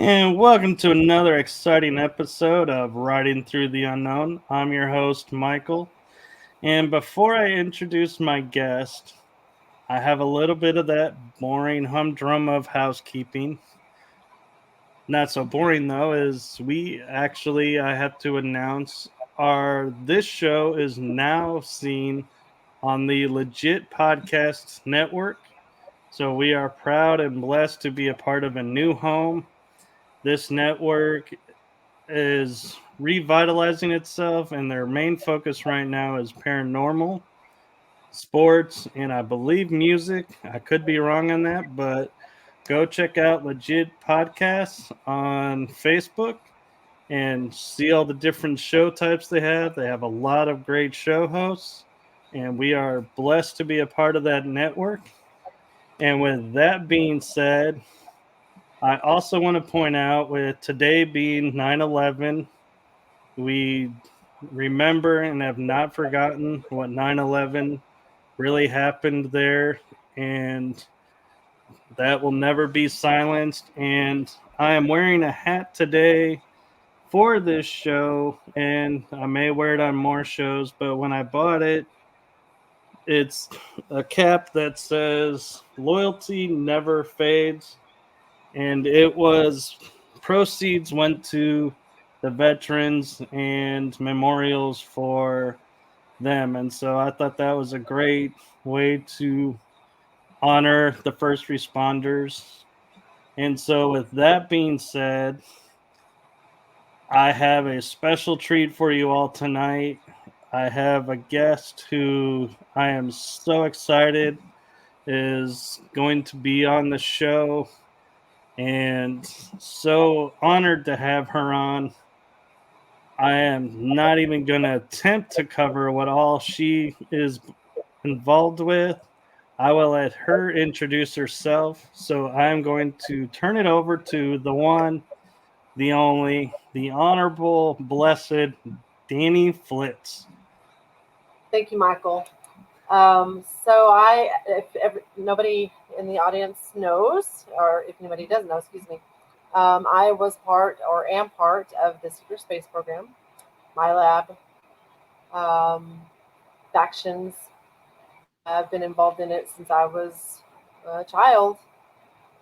And welcome to another exciting episode of Riding Through the Unknown. I'm your host, Michael. And before I introduce my guest, I have a little bit of that boring humdrum of housekeeping. Not so boring though, is I have to announce this show is now seen on the Legit Podcasts Network. So we are proud and blessed to be a part of a new home. This network is revitalizing itself, and their main focus right now is paranormal, sports, and I believe music. I could be wrong on that, but go check out Legit Podcasts on Facebook and see all the different show types they have. They have a lot of great show hosts, and we are blessed to be a part of that network. And with that being said, I also want to point out, with today being 9/11, we remember and have not forgotten what 9/11 really happened there, and that will never be silenced. And I am wearing a hat today for this show, and I may wear it on more shows, but when I bought it, it's a cap that says loyalty never fades, and proceeds went to the veterans and memorials for them. And so I thought that was a great way to honor the first responders. And so, with that being said, I have a special treat for you all tonight. I have a guest who I am so excited is going to be on the show, and so honored to have her on. I am not even going to attempt to cover what all she is involved with. I will let her introduce herself. So I'm going to turn it over to the one, the only, the honorable, blessed Dani Flitz. Thank you, Michael. If nobody in the audience knows, or if anybody doesn't know, excuse me, I was part or am part of the secret space program, MILAB, factions. I've been involved in it since I was a child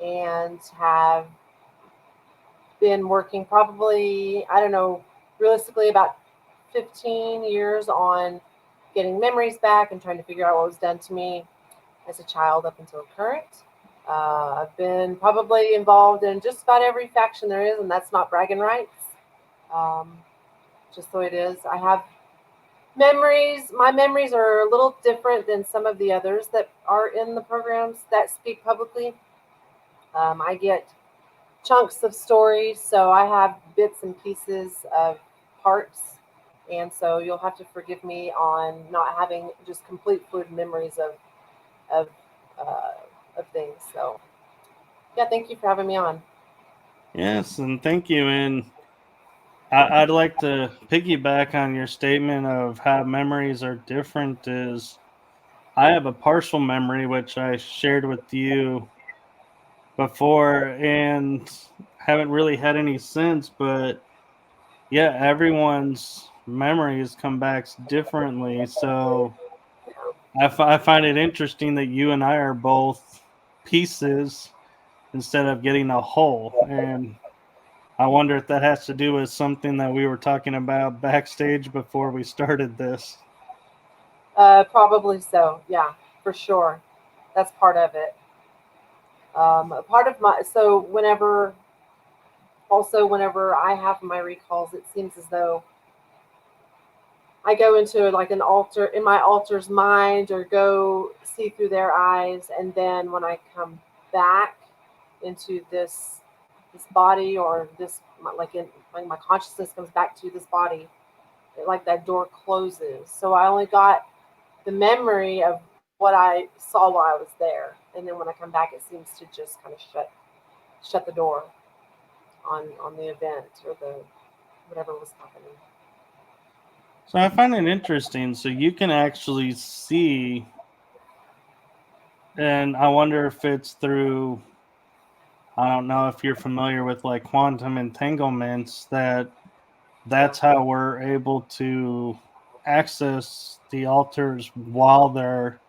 and have been working probably, I don't know, realistically about 15 years on getting memories back and trying to figure out what was done to me as a child up until current. I've been probably involved in just about every faction there is, and that's not bragging rights. Just the way it is. I have memories. My memories are a little different than some of the others that are in the programs that speak publicly. I get chunks of stories, so I have bits and pieces of parts. And so you'll have to forgive me on not having just complete fluid memories of things. So, yeah, thank you for having me on. Yes, and thank you. And I'd like to piggyback on your statement of how memories are different. Is I have a partial memory, which I shared with you before, and haven't really had any since. But yeah, everyone's memories come back differently. So I find it interesting that you and I are both pieces instead of getting a whole. And I wonder if that has to do with something that we were talking about backstage before we started this. Probably so. Yeah, for sure. That's part of it. Part of my whenever I have my recalls, it seems as though I go into like an altar in my altar's mind, or go see through their eyes, and then when I come back into this body, or this like my consciousness comes back to this body, like that door closes. So I only got the memory of what I saw while I was there, and then when I come back, it seems to just kind of shut the door on the event or the whatever was happening. So I find it interesting. So you can actually see, and I wonder if it's through I don't know if you're familiar with like quantum entanglements, that's how we're able to access the altars while they're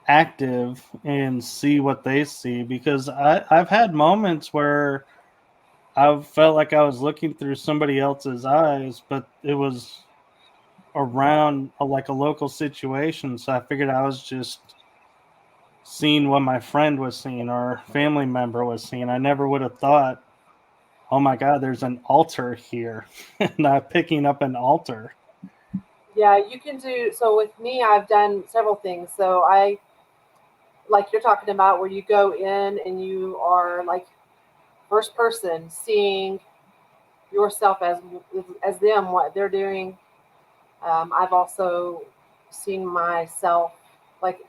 active and see what they see, because I've had moments where I felt like I was looking through somebody else's eyes, but it was around like a local situation, so I figured I was just seeing what my friend was seeing or family member was seeing. I never would have thought, oh my god, there's an altar here. Not picking up an altar. Yeah, you can do so. With me, I've done several things. So I, like you're talking about, where you go in and you are like first person seeing yourself as them, what they're doing. I've also seen myself like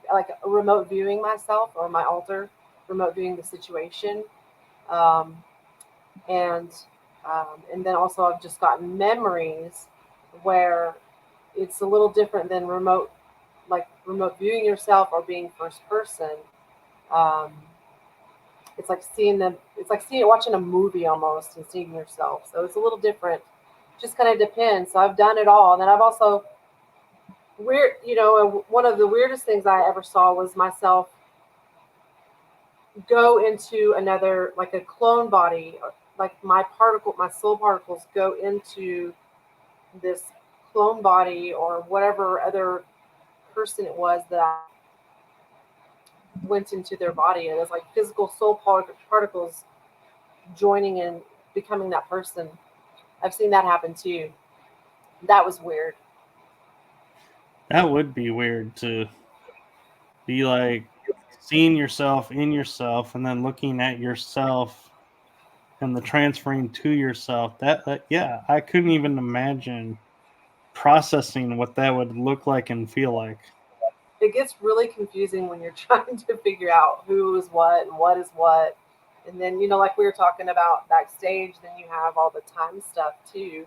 remote viewing myself or my altar, remote viewing the situation, um, and and then also I've just gotten memories where it's a little different than remote, like remote viewing yourself or being first person. Um, it's like seeing them. It's like seeing watching a movie almost and seeing yourself. So it's a little different. Just kind of depends. So I've done it all, and then I've also weird. One of the weirdest things I ever saw was myself go into another, like a clone body, like my soul particles go into this clone body or whatever other person it was that I went into their body. And it was like physical soul particles joining and becoming that person. I've seen that happen too. That was weird. That would be weird to be like seeing yourself in yourself and then looking at yourself and the transferring to yourself. Yeah, I couldn't even imagine processing what that would look like and feel like. It gets really confusing when you're trying to figure out who is what and what is what. And then, like we were talking about backstage, then you have all the time stuff too.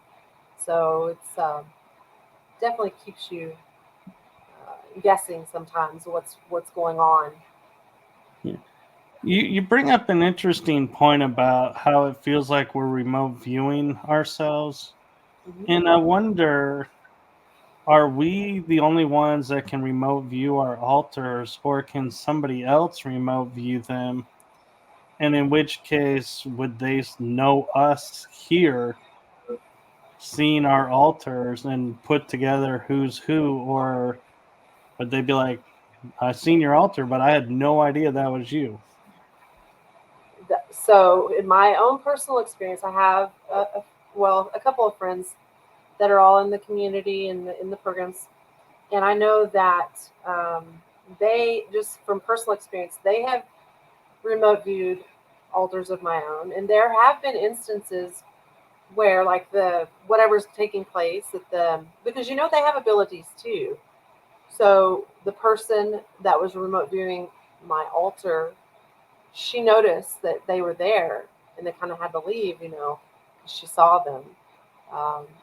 So it's definitely keeps you guessing sometimes what's going on. Yeah. You bring up an interesting point about how it feels like we're remote viewing ourselves. Mm-hmm. And I wonder, are we the only ones that can remote view our altars, or can somebody else remote view them? And in which case, would they know us here, seeing our altars, and put together who's who? Or would they be like, I seen your altar, but I had no idea that was you? So, in my own personal experience, I have a couple of friends that are all in the community and in the programs, and I know that they just from personal experience they have remote viewed altars of my own, and there have been instances where like the whatever's taking place at the because they have abilities too. So the person that was remote viewing my altar, she noticed that they were there and they kind of had to leave, 'cause she saw them.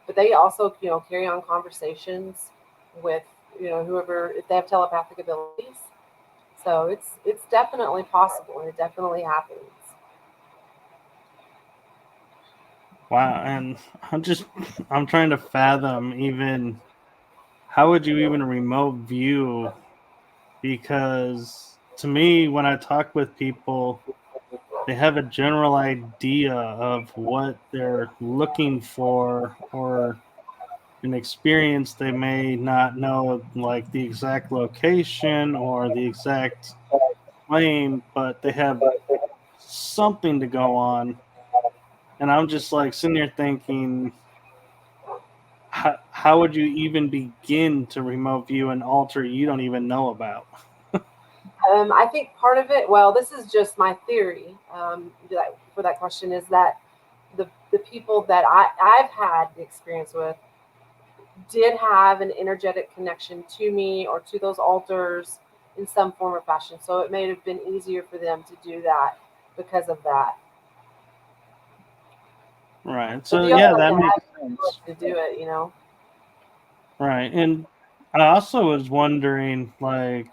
But they also, carry on conversations with, whoever, if they have telepathic abilities. So it's definitely possible and it definitely happens. Wow. And I'm trying to fathom even how would you even remote view? Because to me, when I talk with people, they have a general idea of what they're looking for or an experience. They may not know like the exact location or the exact claim, but they have something to go on. And I'm just like sitting there thinking, how would you even begin to remote view an altar you don't even know about? I think part of it, well, this is just my theory for that question, is that the people that I've had the experience with did have an energetic connection to me or to those altars in some form or fashion. So it may have been easier for them to do that because of that. Right. But So you also yeah, have that to makes have sense. to do it. Right. And I also was wondering, like,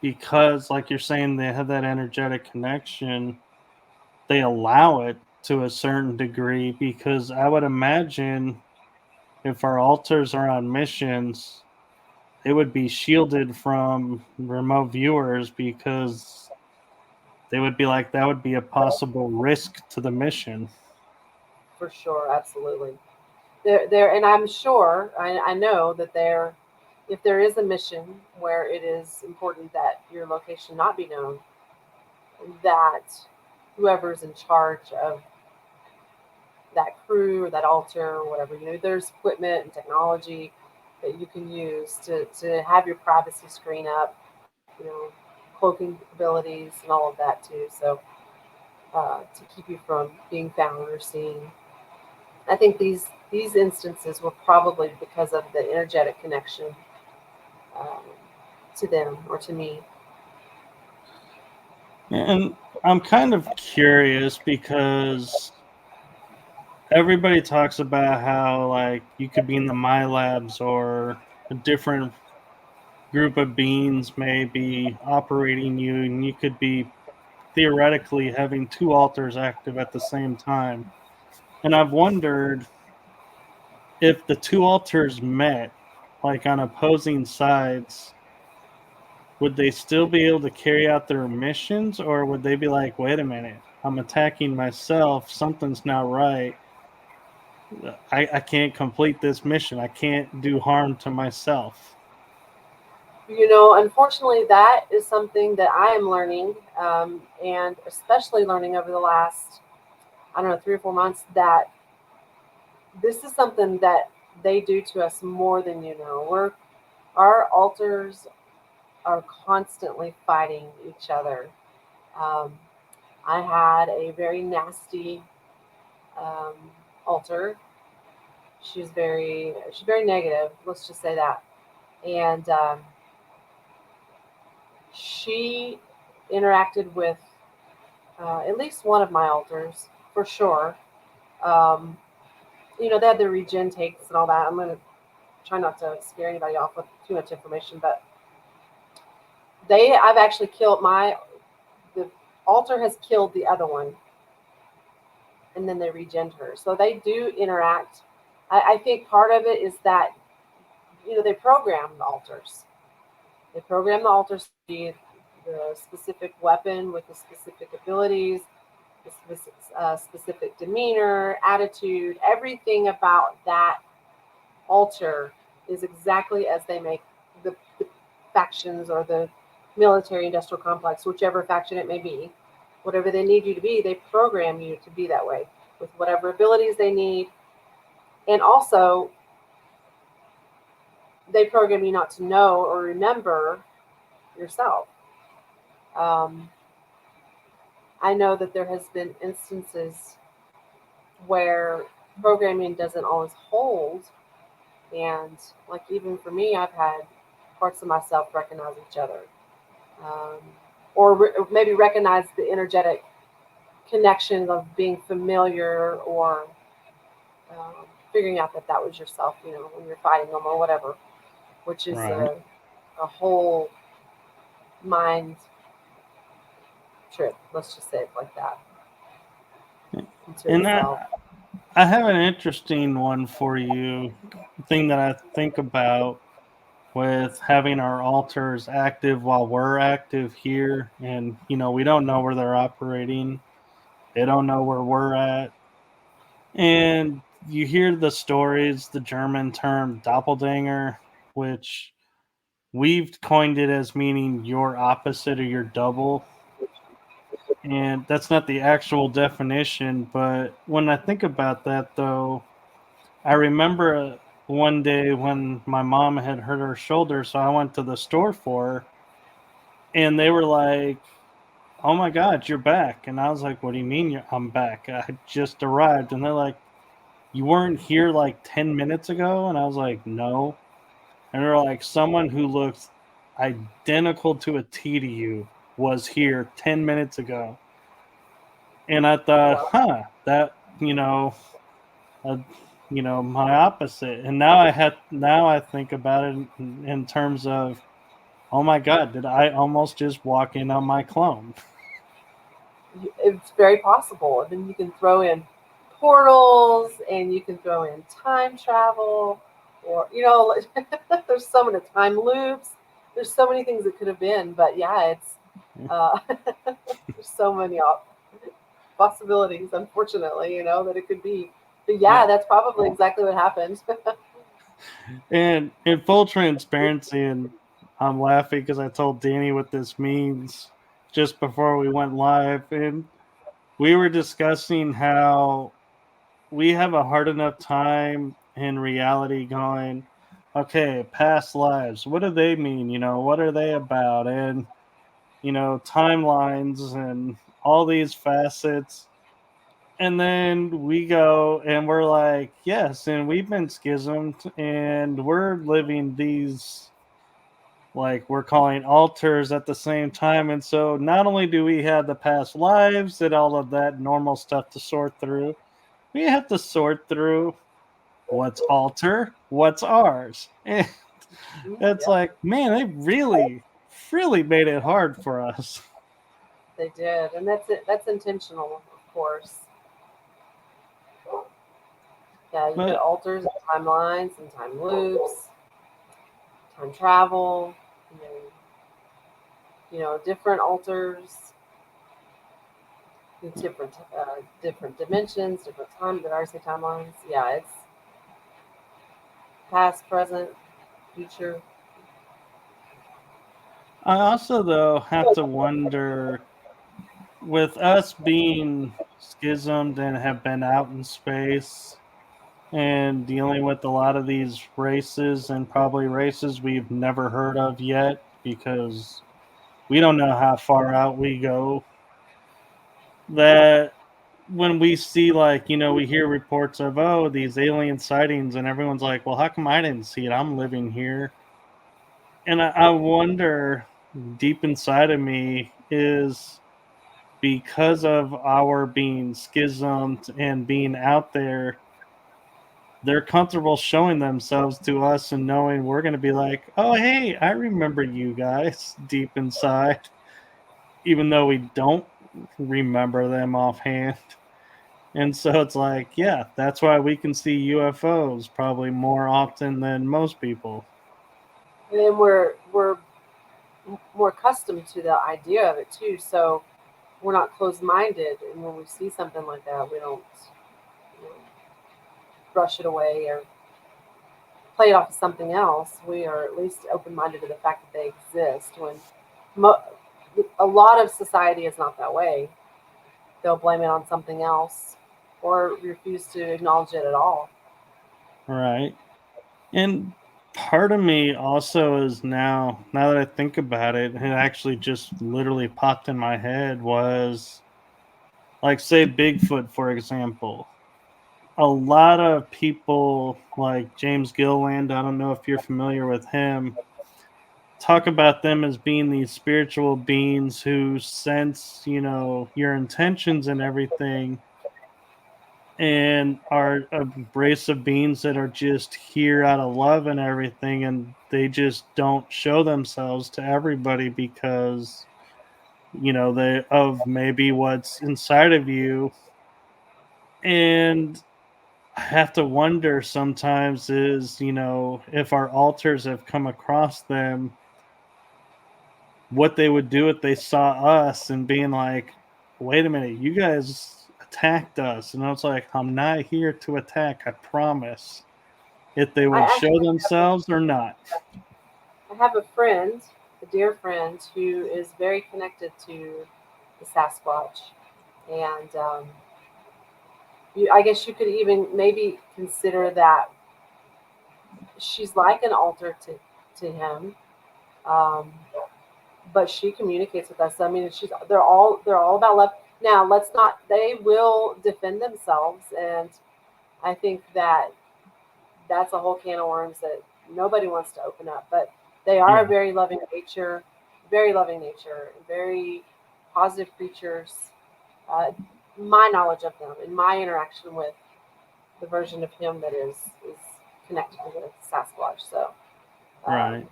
because like you're saying they have that energetic connection, they allow it to a certain degree, because I would imagine if our altars are on missions, they would be shielded from remote viewers, because they would be like, that would be a possible risk to the mission. For sure, absolutely. And I'm sure, I know that if there is a mission where it is important that your location not be known, that whoever's in charge of that crew or that altar or whatever, there's equipment and technology that you can use to have your privacy screen up, cloaking abilities and all of that too. So to keep you from being found or seen. I think these instances were probably because of the energetic connection um, to them or to me. And I'm kind of curious, because everybody talks about how, like, you could be in the MILABs, or a different group of beings may be operating you, and you could be theoretically having two altars active at the same time. And I've wondered, if the two altars met, like on opposing sides, would they still be able to carry out their missions, or would they be like, wait a minute, I'm attacking myself, something's not right, I can't complete this mission, I can't do harm to myself? Unfortunately, that is something that I am learning, and especially learning over the last, I don't know, 3 or 4 months, that this is something that they do to us more than you know. Our altars are constantly fighting each other. Um, I had a very nasty um, altar. She's very negative. Let's just say that, and she interacted with at least one of my altars for sure. Um, they had the regen takes and all that. I'm gonna try not to scare anybody off with too much information, but I've actually killed the altar has killed the other one, and then they regen her. So they do interact. I think part of it is that they program the altars. They program the altars to be the specific weapon with the specific abilities, the specific demeanor, attitude. Everything about that altar is exactly as they make the factions or the military industrial complex, whichever faction it may be. Whatever they need you to be, they program you to be that way with whatever abilities they need. And also, they program you not to know or remember yourself. I know that there has been instances where programming doesn't always hold, and like even for me, I've had parts of myself recognize each other, or maybe recognize the energetic connection of being familiar, or figuring out that was yourself, when you're fighting them or whatever, which is Right. a whole mind trip. Let's just say it like that. Into And itself. I have an interesting one for you, thing that I think about with having our altars active while we're active here, and we don't know where they're operating, they don't know where we're at, and you hear the stories, the German term doppelganger, which we've coined it as meaning your opposite or your double. And that's not the actual definition, but when I think about that, though, I remember one day when my mom had hurt her shoulder, so I went to the store for her, and they were like, "Oh my God, you're back!" And I was like, "What do you mean I'm back? I just arrived." And they're like, "You weren't here like 10 minutes ago?" And I was like, "No." And they're like, "Someone who looks identical to a T to you was here 10 minutes ago." And I thought, that, uh, my opposite. And now I think about it in terms of, oh my God, did I almost just walk in on my clone? it's very possible. And then you can throw in portals, and you can throw in time travel, or there's so many time loops. There's so many things it could have been, but yeah, it's there's so many possibilities. Unfortunately, that it could be. But yeah, that's probably exactly what happened. And in full transparency, and I'm laughing because I told Danny what this means just before we went live, and we were discussing how we have a hard enough time in reality going, okay, past lives, what do they mean? What are they about? And, timelines and all these facets. And then we go and we're like, yes, and we've been schismed and we're living these, like, we're calling alters at the same time. And so not only do we have the past lives and all of that normal stuff to sort through, we have to sort through what's alter, what's ours. And it's Yep, like, man, they really, really made it hard for us. they did, and that's it. That's intentional, of course. Yeah, you get But alters and timelines and time loops, time travel, and then, different alters, different dimensions, different time. Did I already say timelines? Yeah, it's past, present, future. I also, though, have to wonder, with us being schismed and have been out in space and dealing with a lot of these races and probably races we've never heard of yet because we don't know how far out we go, that when we see, like, we hear reports of, oh, these alien sightings, and everyone's like, well, how come I didn't see it? I'm living here. And I wonder, deep inside of me, is because of our being schismed and being out there, they're comfortable showing themselves to us and knowing we're going to be like, oh, hey, I remember you guys deep inside, even though we don't remember them offhand. And so it's like, yeah, that's why we can see UFOs probably more often than most people. And then we're more accustomed to the idea of it too. So we're not closed minded, and when we see something like that, we don't you know, brush it away or play it off as something else. We are at least open minded to the fact that they exist. When mo- a lot of society is not that way, they'll blame it on something else or refuse to acknowledge it at all. Right. And part of me also is, now that I think about it, it actually just literally popped in my head, was like, say, Bigfoot, for example. A lot of people like James Gilland, I don't know if you're familiar with him, talk about them as being these spiritual beings who sense, your intentions and everything, and are a race of beings that are just here out of love and everything, and they just don't show themselves to everybody because, they of maybe what's inside of you. And I have to wonder sometimes, is, if our alters have come across them, what they would do if they saw us and being like, wait a minute, you guys attacked us. And I was like, I'm not here to attack, I promise. If they I would show actually themselves or not. I have a friend, a dear friend, who is very connected to the Sasquatch, and I guess you could even maybe consider that she's like an alter to him, um, but she communicates with us. I mean, they're all about love. Now, let's not. They will defend themselves, and I think that that's a whole can of worms that nobody wants to open up. But they are Yeah. very loving nature, very positive creatures. Uh, my knowledge of them and my interaction with the version of him that is connected with Sasquatch. So, um, Right.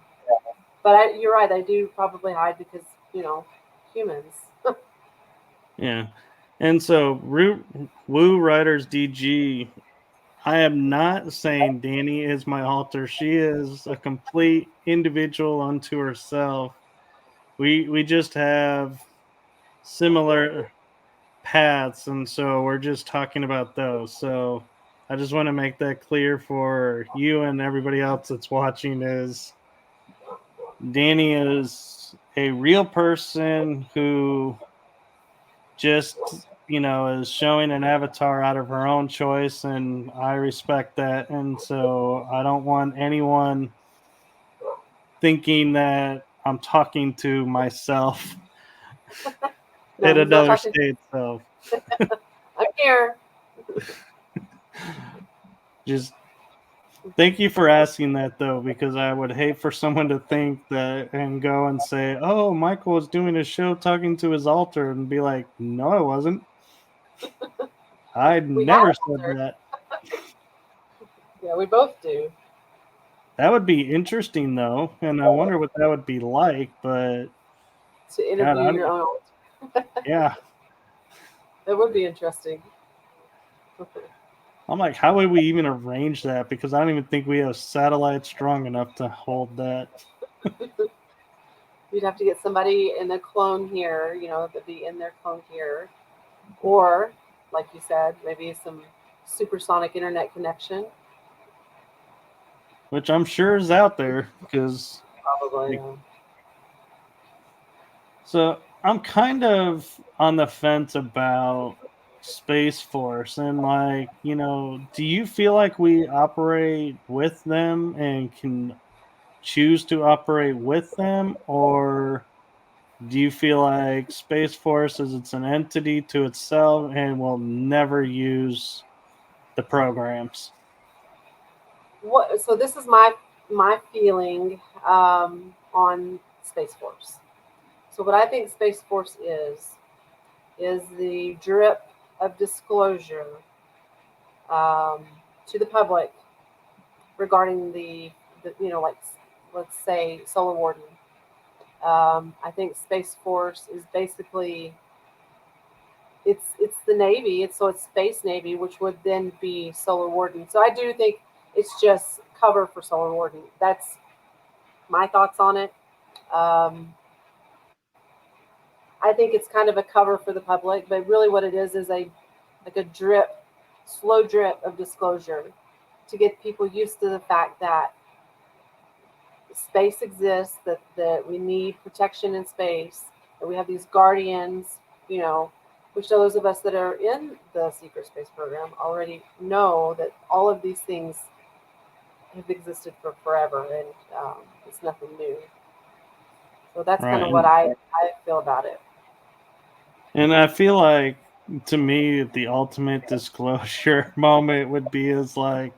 but you're right. I do probably hide because humans. Yeah. And so, Woo Riders DG, I am not saying Dani is my alter. She is a complete individual unto herself. We just have similar paths, and so we're just talking about those. So I just want to make that clear for you and everybody else that's watching is Dani is a real person who just is showing an avatar out of her own choice, and I respect that. And so I don't want anyone thinking that I'm talking to myself No, in he's not another talking. state. So I'm here. just thank you for asking that, though, because I would hate for someone to think that and go and say, oh, Michael was doing a show talking to his alter, and be like, no, I wasn't. I We have never an said alter. that. Yeah, we both do. That would be interesting, though, and I wonder what that would be like. But To God, interview your own alter. yeah, It would be interesting. I'm like, how would we even arrange that? Because I don't even think we have satellites strong enough to hold that. You'd have to get somebody in the clone here, that'd be in their clone here. Or, like you said, maybe some supersonic internet connection. Which I'm sure is out there, because Probably. so I'm kind of on the fence about Space Force, and do you feel like we operate with them and can choose to operate with them, or do you feel like Space Force is it's an entity to itself and will never use the programs? So this is my feeling on Space Force. So what I think Space Force is the drip of disclosure to the public regarding the like, let's say, Solar Warden. I think Space Force is basically it's the Navy. It's Space Navy, which would then be Solar Warden. So I do think it's just cover for Solar Warden. That's my thoughts on it. I think it's kind of a cover for the public, but really what it is a drip, slow drip of disclosure to get people used to the fact that space exists, that we need protection in space, that we have these guardians, which those of us that are in the secret space program already know that all of these things have existed for forever, and it's nothing new. So that's kind Right. of what I feel about it. And I feel like, to me, the ultimate disclosure moment would be is like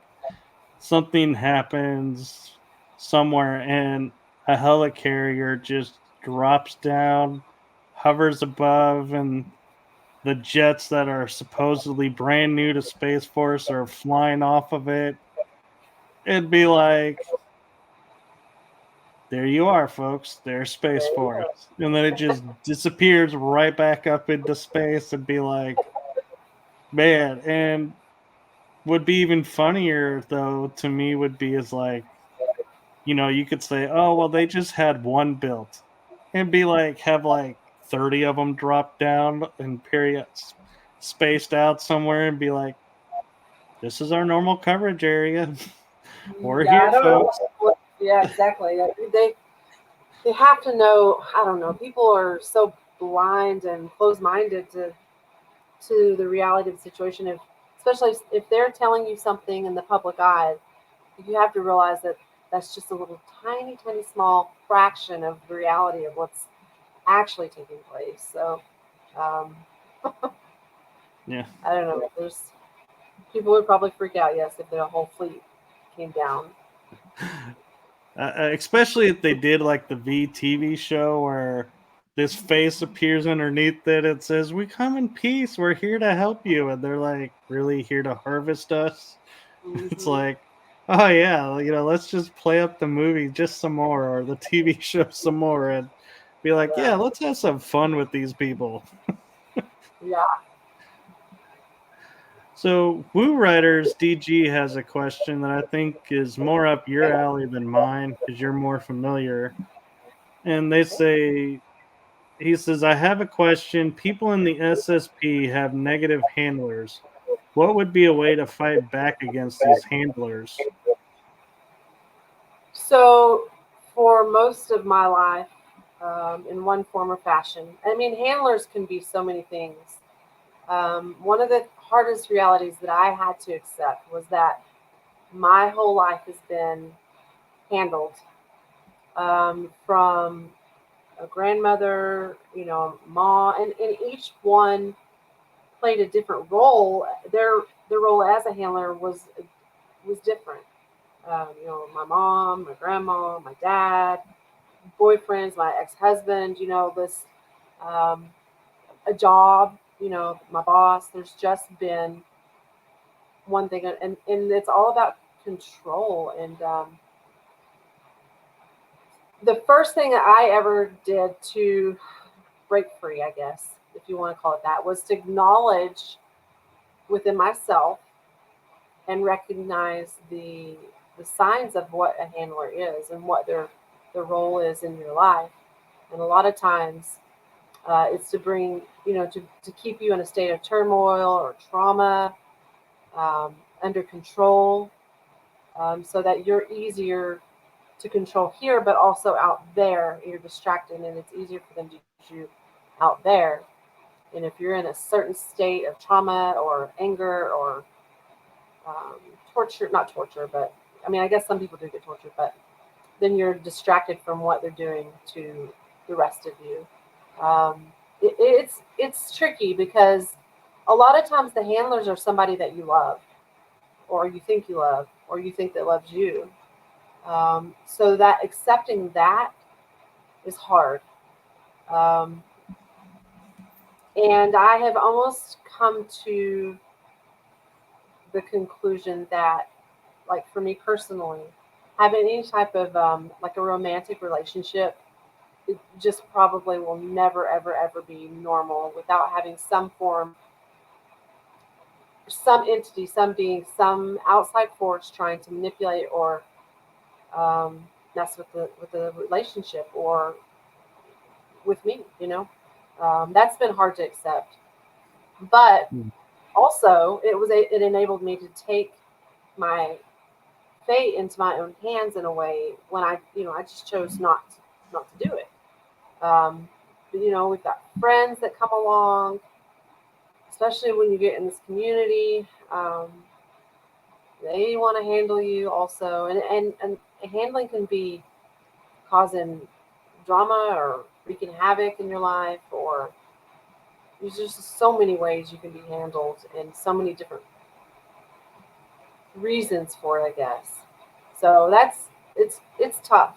something happens somewhere and a helicarrier just drops down, hovers above, and the jets that are supposedly brand new to Space Force are flying off of it. It'd be like, there you are, folks. There's Space Force. And then it just disappears right back up into space, and be like, man. And would be even funnier, though, to me, would be is like, you could say, oh, well, they just had one built, and be like, have like 30 of them drop down and spaced out somewhere, and be like, this is our normal coverage area. We're Yeah, here, I don't folks. know. Yeah, exactly. They have to know. I don't know. People are so blind and closed-minded to the reality of the situation. Especially if they're telling you something in the public eye, you have to realize that that's just a little tiny, tiny, small fraction of the reality of what's actually taking place. So, um, Yeah. I don't know. There's people would probably freak out. Yes, if the whole fleet came down. Especially if they did like the VTV show where this face appears underneath it. It says, "We come in peace. We're here to help you," and they're like, "Really here to harvest us?" Mm-hmm. It's like, oh yeah, let's just play up the movie just some more, or the TV show some more, and be like, yeah, let's have some fun with these people. Yeah. So, Woo Riders DG has a question that I think is more up your alley than mine because you're more familiar. And he says, I have a question. People in the SSP have negative handlers. What would be a way to fight back against these handlers? So, for most of my life, in one form or fashion, I mean, handlers can be so many things. One of the hardest realities that I had to accept was that my whole life has been handled, from a grandmother, mom, and each one played a different role. Their role as a handler was different. My mom, my grandma, my dad, boyfriends, my ex-husband, this, um, a job, my boss. There's just been one thing, and it's all about control. And the first thing that I ever did to break free, I guess, if you want to call it that, was to acknowledge within myself and recognize the signs of what a handler is and what their role is in your life. And a lot of times, it's to bring, to keep you in a state of turmoil or trauma, under control, so that you're easier to control here, but also out there. You're distracted, and it's easier for them to use you out there. And if you're in a certain state of trauma or anger or torture, not torture, but I mean, I guess some people do get tortured, but then you're distracted from what they're doing to the rest of you. It's tricky because a lot of times the handlers are somebody that you love, or you think you love, or you think that loves you. So that accepting that is hard. Um, and I have almost come to the conclusion that, like for me personally, having any type of like a romantic relationship, it just probably will never, ever, ever be normal without having some form, some entity, some being, some outside force trying to manipulate or mess with the relationship or with me. That's been hard to accept, but also it enabled me to take my fate into my own hands in a way when I just chose not to do it. But, we've got friends that come along, especially when you get in this community. They want to handle you also, and handling can be causing drama or wreaking havoc in your life, or there's just so many ways you can be handled and so many different reasons for it, I guess. So it's tough.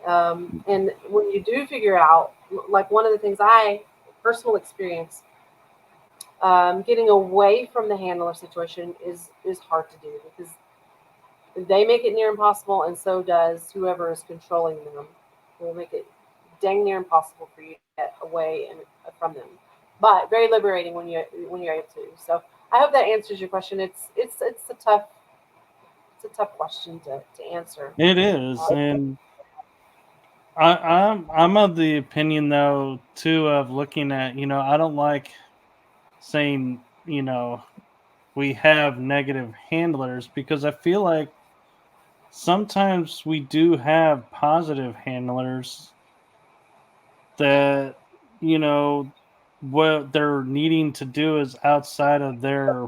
And when you do figure out, like one of the things I personal experience, getting away from the handler situation is hard to do because they make it near impossible, and so does whoever is controlling them. Will make it dang near impossible for you to get away and from them, but very liberating when you're able to. So I hope that answers your question. It's a tough question to answer. It is, and I'm of the opinion though too of looking at I don't like saying we have negative handlers because I feel like sometimes we do have positive handlers that what they're needing to do is outside of their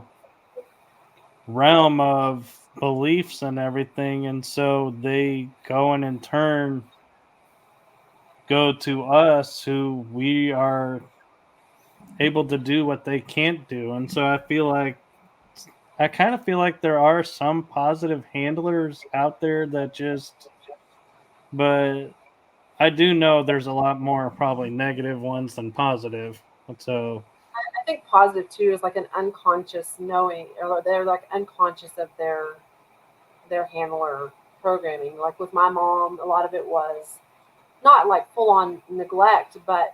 realm of beliefs and everything, and so they go in turn go to us who we are able to do what they can't do. And so I kind of feel like there are some positive handlers out there that just, but I do know there's a lot more probably negative ones than positive. So I think positive too is like an unconscious knowing, or they're like unconscious of their handler programming. Like with my mom, a lot of it was not like full on neglect, but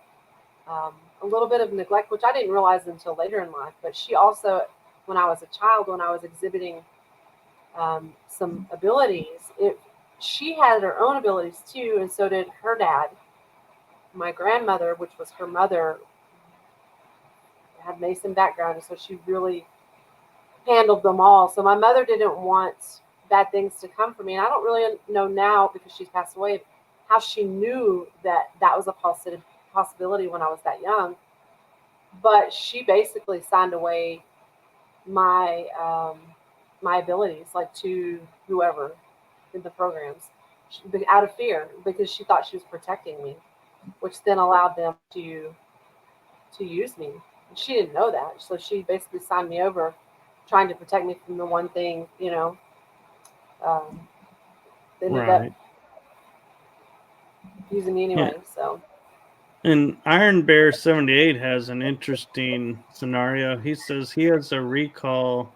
a little bit of neglect, which I didn't realize until later in life. But she also, when I was a child, when I was exhibiting some abilities, she had her own abilities too, and so did her dad. My grandmother, which was her mother, had Mason background, and so she really handled them all. So my mother didn't want bad things to come for me, and I don't really know now because she's passed away how she knew that that was a possibility when I was that young. But she basically signed away my my abilities, like to whoever in the programs, out of fear because she thought she was protecting me, which then allowed them to use me. She didn't know that, so she basically signed me over, trying to protect me from the one thing, they ended up Right. using me Yeah. anyway. So And Iron Bear 78 has an interesting scenario. He says he has a recall.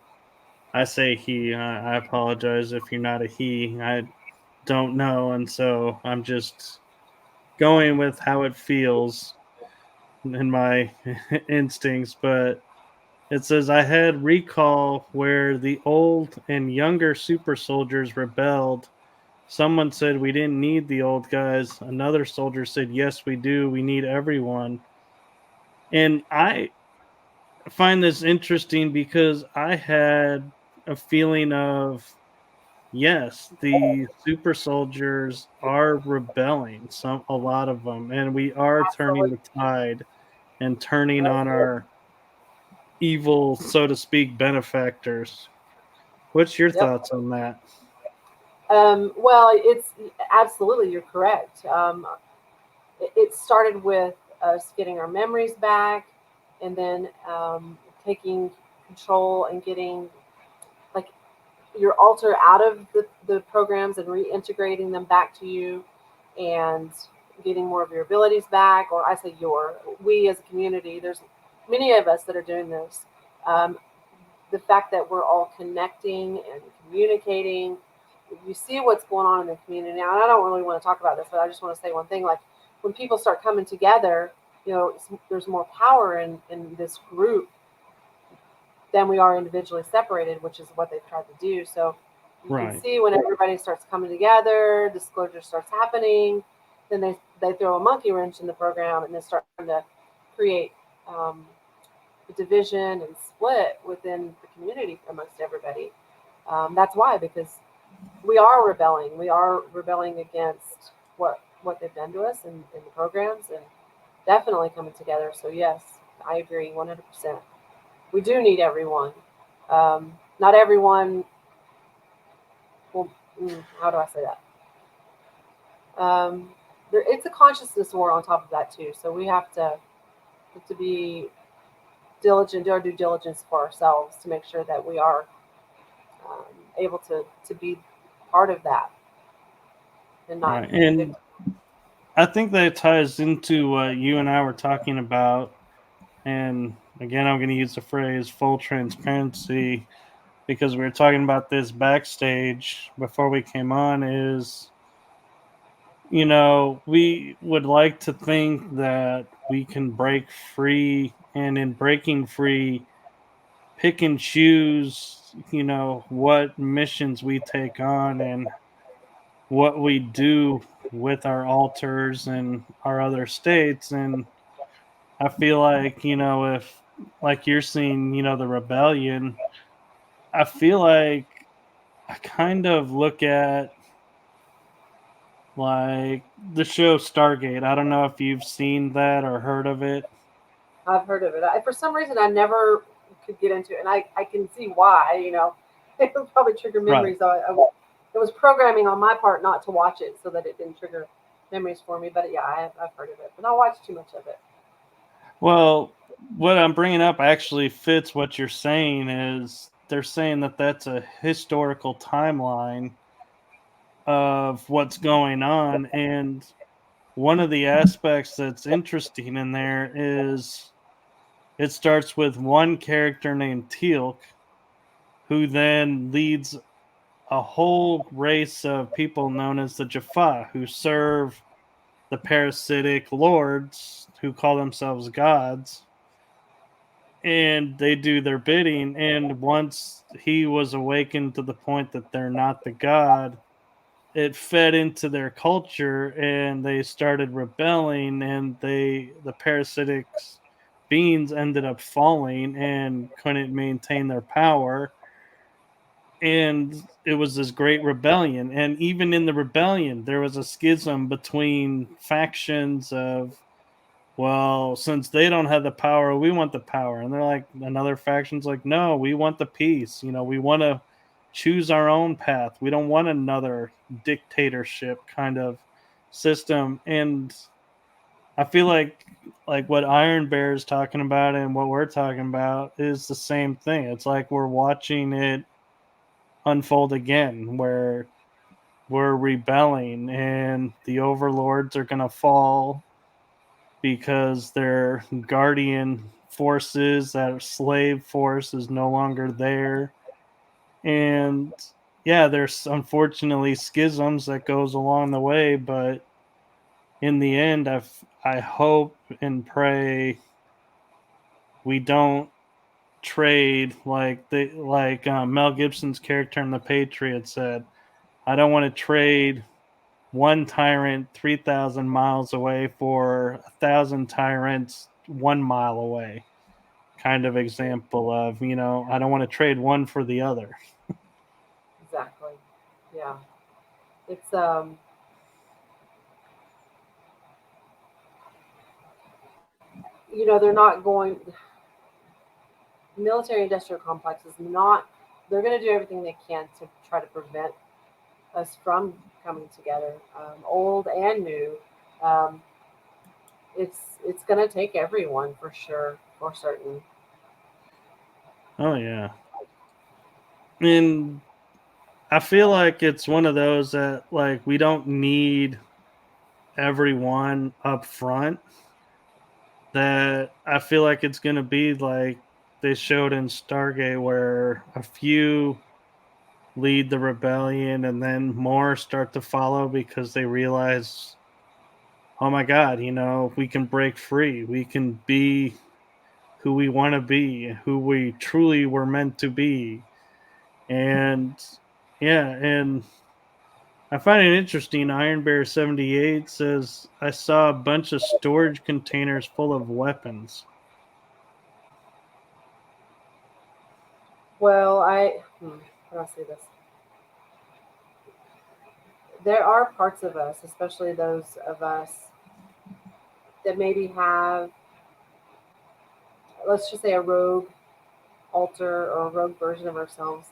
I say he. I apologize if you're not a he. I don't know, and so I'm just going with how it feels in my instincts. But it says I had recall where the old and younger super soldiers rebelled. Someone said we didn't need the old guys. Another soldier said, yes, we do. We need everyone. And I find this interesting because I had a feeling of, yes, the super soldiers are rebelling, a lot of them, and we are turning absolutely, the tide and turning right on here. our evil, so to speak, benefactors. What's your Yep. thoughts on that? Well, it's absolutely, you're correct. It started with us getting our memories back, and then taking control and getting like your alter out of the programs and reintegrating them back to you, and getting more of your abilities back. Or I say we as a community, there's many of us that are doing this. Um, the fact that we're all connecting and communicating. You see what's going on in the community now, and I don't really want to talk about this, but I just want to say one thing. Like when people start coming together, there's more power in this group than we are individually separated, which is what they've tried to do. So you can Right. see when everybody starts coming together, disclosure starts happening, then they throw a monkey wrench in the program and then start trying to create division and split within the community amongst everybody. That's why, because we are rebelling. We are rebelling against what they've done to us in the programs, and definitely coming together. So yes, I agree 100%. We do need everyone. Not everyone will. How do I say that? It's a consciousness war on top of that too. So we have to be diligent, do our due diligence for ourselves to make sure that we are able to be part of that and not Right. be And victims. I think that ties into what you and I were talking about. And again, I'm going to use the phrase full transparency because we were talking about this backstage before we came on. We would like to think that we can break free, and in breaking free, pick and choose, what missions we take on and what we do with our altars and our other states. And I feel like, if, like you're seeing, the rebellion, I feel like I kind of look at like the show Stargate. I don't know if you've seen that or heard of it. I've heard of it. For some reason, I never could get into it, and I can see why. It would probably trigger Right. memories. So it was programming on my part not to watch it so that it didn't trigger memories for me. But yeah, I've heard of it, but not watched too much of it. Well, what I'm bringing up actually fits what you're saying. Is they're saying that that's a historical timeline of what's going on. And one of the aspects that's interesting in there is it starts with one character named Teal'c, who then leads a whole race of people known as the Jaffa, who serve the parasitic lords who call themselves gods, and they do their bidding. And once he was awakened to the point that they're not the god, it fed into their culture, and they started rebelling, and the parasitic beings ended up falling and couldn't maintain their power. And it was this great rebellion, and even in the rebellion there was a schism between factions of, well, since they don't have the power, we want the power. And they're like, another faction's like, no, we want the peace. We want to choose our own path. We don't want another dictatorship kind of system. And I feel like what Iron Bear is talking about and what we're talking about is the same thing. It's like we're watching it unfold again, where we're rebelling and the overlords are going to fall because their guardian forces, that slave force, is no longer there. And yeah, there's unfortunately schisms that goes along the way, but in the end, I hope and pray we don't trade like Mel Gibson's character in The Patriot said. I don't want to trade one tyrant 3,000 miles away for 1,000 tyrants 1 mile away. Kind of example of, I don't want to trade one for the other. Exactly. Yeah. It's they're not going, military industrial complex is not, they're going to do everything they can to try to prevent us from coming together, old and new. Um, it's going to take everyone for sure, for certain. Oh yeah. And I feel like it's one of those that, like, we don't need everyone up front. That I feel like it's going to be like they showed in Stargate, where a few lead the rebellion and then more start to follow because they realize, oh my god, we can break free, we can be who we want to be, who we truly were meant to be. And yeah, and I find it interesting. Iron Bear 78 says, I saw a bunch of storage containers full of weapons. Well, how do I say this? There are parts of us, especially those of us that maybe have, let's just say, a rogue alter or a rogue version of ourselves.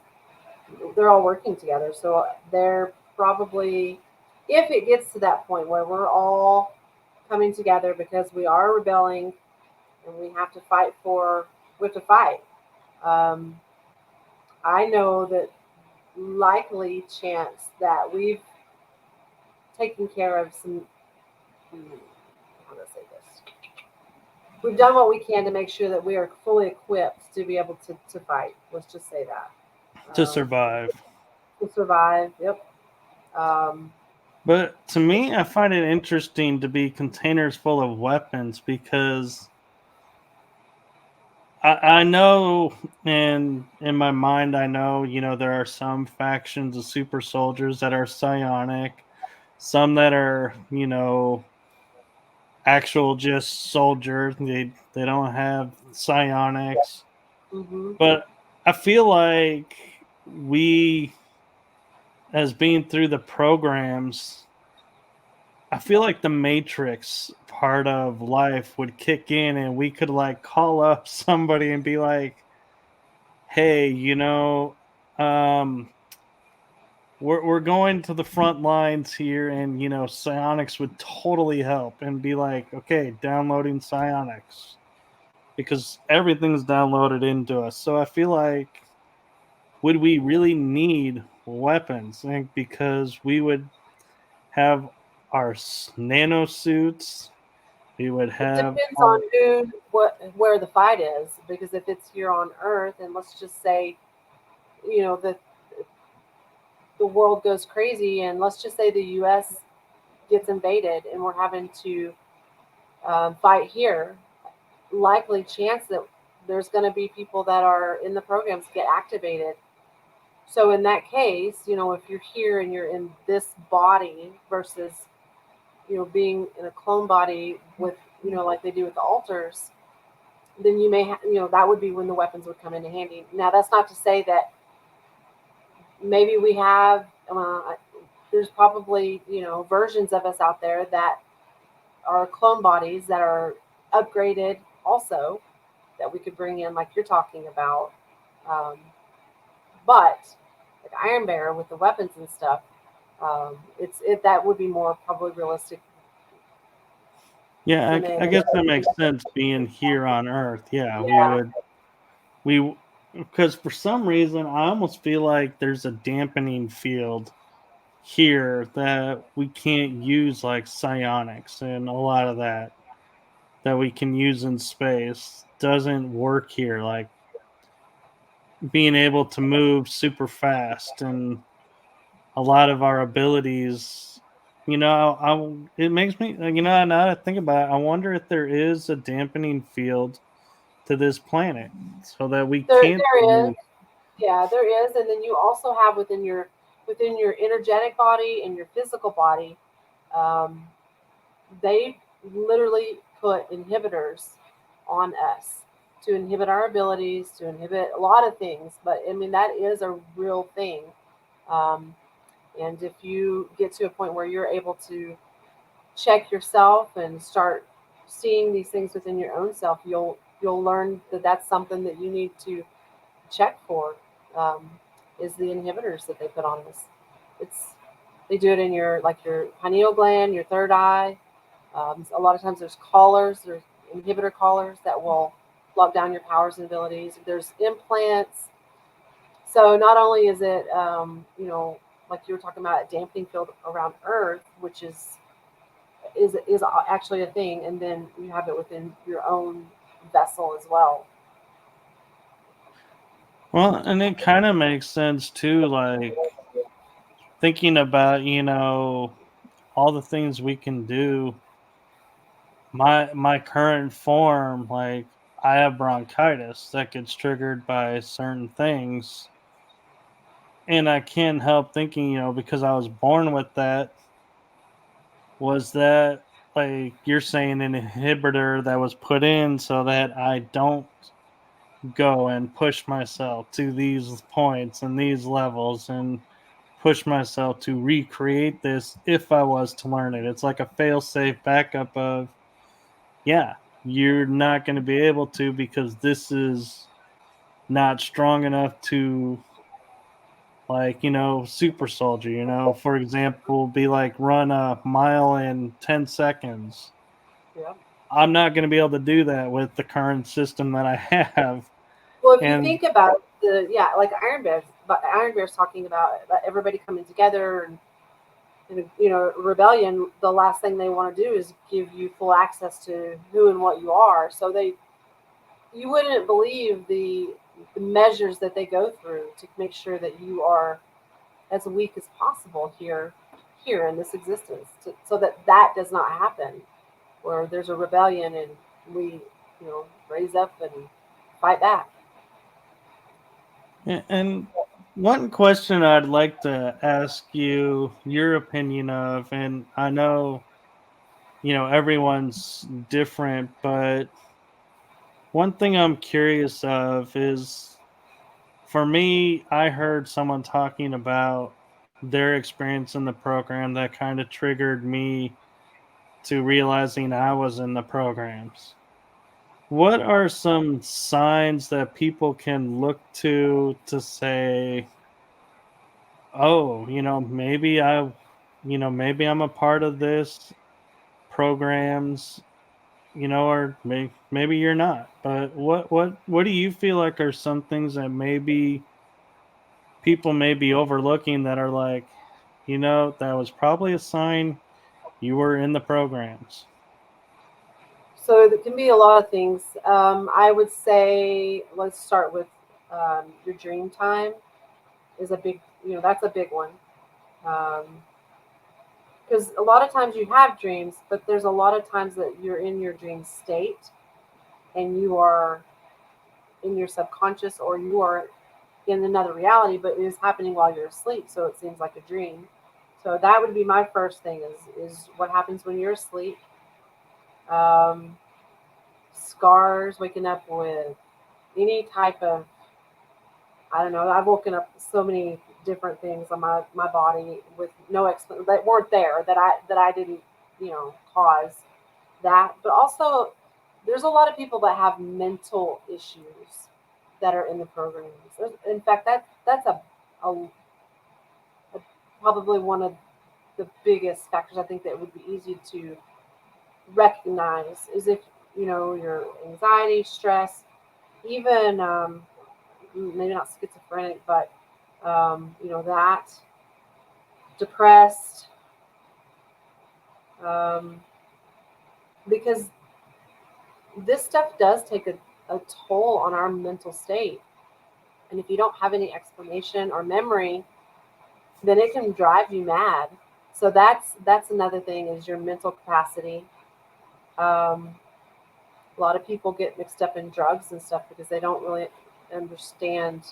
They're all working together. So they're probably, if it gets to that point where we're all coming together because we are rebelling and we have to fight we have to fight. Um, I know that likely chance that we've taken care of some, how do I say this? We've done what we can to make sure that we are fully equipped to be able to fight. Let's just say that. To survive. To survive, yep. Um, But to me, I find it interesting to be containers full of weapons, because I know, and in my mind, I know, there are some factions of super soldiers that are psionic, some that are, actual just soldiers. They don't have psionics. mhm. But I feel like we, as being through the programs, I feel like the Matrix part of life would kick in, and we could like call up somebody and be like, "Hey, um, we're going to the front lines here, and psionics would totally help." And be like, "Okay, downloading psionics," because everything's downloaded into us. So I feel like, would we really need weapons? I think because we would have our nano suits. We would It have depends our. on who, what, where the fight is. Because if it's here on Earth, and let's just say, the world goes crazy, and let's just say the U.S. gets invaded, and we're having to fight here, likely chance that there's going to be people that are in the programs get activated. So in that case, if you're here and you're in this body versus, being in a clone body with, like they do with the altars, then you may, that would be when the weapons would come into handy. Now, that's not to say that maybe we have, there's probably, versions of us out there that are clone bodies that are upgraded also that we could bring in, like you're talking about. But like Iron Bear with the weapons and stuff, that would be more probably realistic. Yeah, I guess that makes sense being here on Earth. Yeah, we because for some reason I almost feel like there's a dampening field here that we can't use like psionics and a lot of that we can use in space doesn't work here, like being able to move super fast and a lot of our abilities, it makes me, now that I think about it, I wonder if there is a dampening field to this planet so that we can't There is, move. yeah, there is, and then you also have within your energetic body and your physical body, um, they literally put inhibitors on us to inhibit our abilities, to inhibit a lot of things. But I mean, that is a real thing. Um, and if you get to a point where you're able to check yourself and start seeing these things within your own self, you'll learn that that's something that you need to check for. Um, is the inhibitors that they put on us? It's They do it in your pineal gland, your third eye. A lot of times there's inhibitor collars that will lock down your powers and abilities. There's implants. So not only is it, like you were talking about, a dampening field around Earth, which is actually a thing, and then you have it within your own vessel as well. Well, and it kind of makes sense too, like thinking about, all the things we can do. My current form, like I have bronchitis that gets triggered by certain things. And I can't help thinking, because I was born with that, was that like you're saying an inhibitor that was put in so that I don't go and push myself to these points and these levels and push myself to recreate this if I was to learn it. It's like a fail safe backup of, yeah, you're not going to be able to because this is not strong enough to, like, super soldier, for example, be like run a mile in 10 seconds. Yeah. I'm not going to be able to do that with the current system that I have. Well, if you And think about like Iron Bear, but Iron Bear's talking about everybody coming together and rebellion. The last thing they want to do is give you full access to who and what you are. So you wouldn't believe the measures that they go through to make sure that you are as weak as possible here in this existence, so that does not happen. Where there's a rebellion and we raise up and fight back. and one question I'd like to ask you your opinion of, and I know, everyone's different, but one thing I'm curious of is, for me, I heard someone talking about their experience in the program that kind of triggered me to realizing I was in the programs. What are some signs that people can look to say, oh, maybe I'm a part of this programs, or maybe you're not. But what do you feel like are some things that maybe people may be overlooking that are like, that was probably a sign you were in the programs? So there can be a lot of things. I would say let's start with your dream time is a big, that's a big one. Um, because a lot of times you have dreams, but there's a lot of times that you're in your dream state and you are in your subconscious, or you are in another reality, but it is happening while you're asleep, so it seems like a dream. So that would be my first thing, is what happens when you're asleep. Um, Scars, waking up with any type of, I don't know, I've woken up so many different things on my body with no explanation, that weren't there, that I didn't, cause that. But also, there's a lot of people that have mental issues that are in the programs. In fact, that's a probably one of the biggest factors, I think, that would be easy to recognize, is if your anxiety, stress, even maybe not schizophrenic, but that depressed, um, because this stuff does take a toll on our mental state. And if you don't have any explanation or memory, then it can drive you mad. So that's another thing, is your mental capacity. A lot of people get mixed up in drugs and stuff because they don't really understand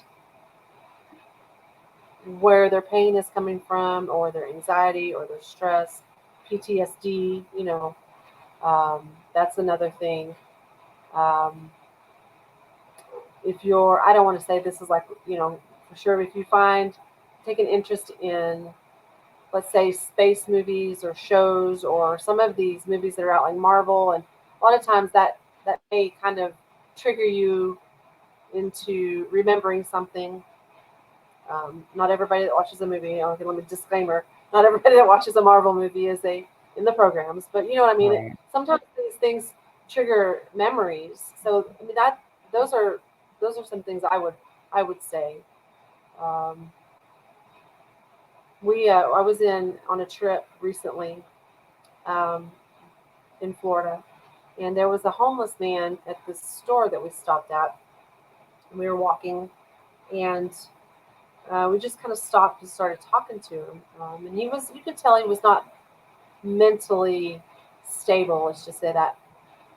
where their pain is coming from, or their anxiety, or their stress, PTSD. That's another thing. Um, if you're, I don't want to say this is like, for sure, if you take an interest in, let's say, space movies or shows, or some of these movies that are out like Marvel, and a lot of times that may kind of trigger you into remembering something. Not everybody that watches a movie, okay, let me disclaimer, not everybody that watches a Marvel movie is in the programs, but you know what I mean. Right. Sometimes these things trigger memories. So I mean, those are some things I would say. Um, I was on a trip recently, um, in Florida, and there was a homeless man at this store that we stopped at. And we were walking, and we just kind of stopped and started talking to him. And you could tell he was not mentally stable, let's just say that.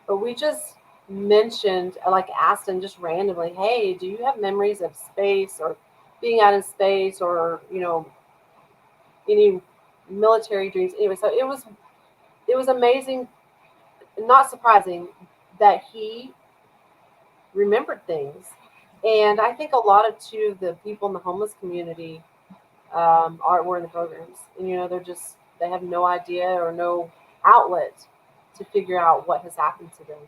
But we just mentioned, like asked him just randomly, hey, do you have memories of space, or being out in space, or, any military dreams? Anyway, so it was amazing, not surprising, that he remembered things. And I think a lot of too the people in the homeless community were in the programs, and they have no idea or no outlet to figure out what has happened to them.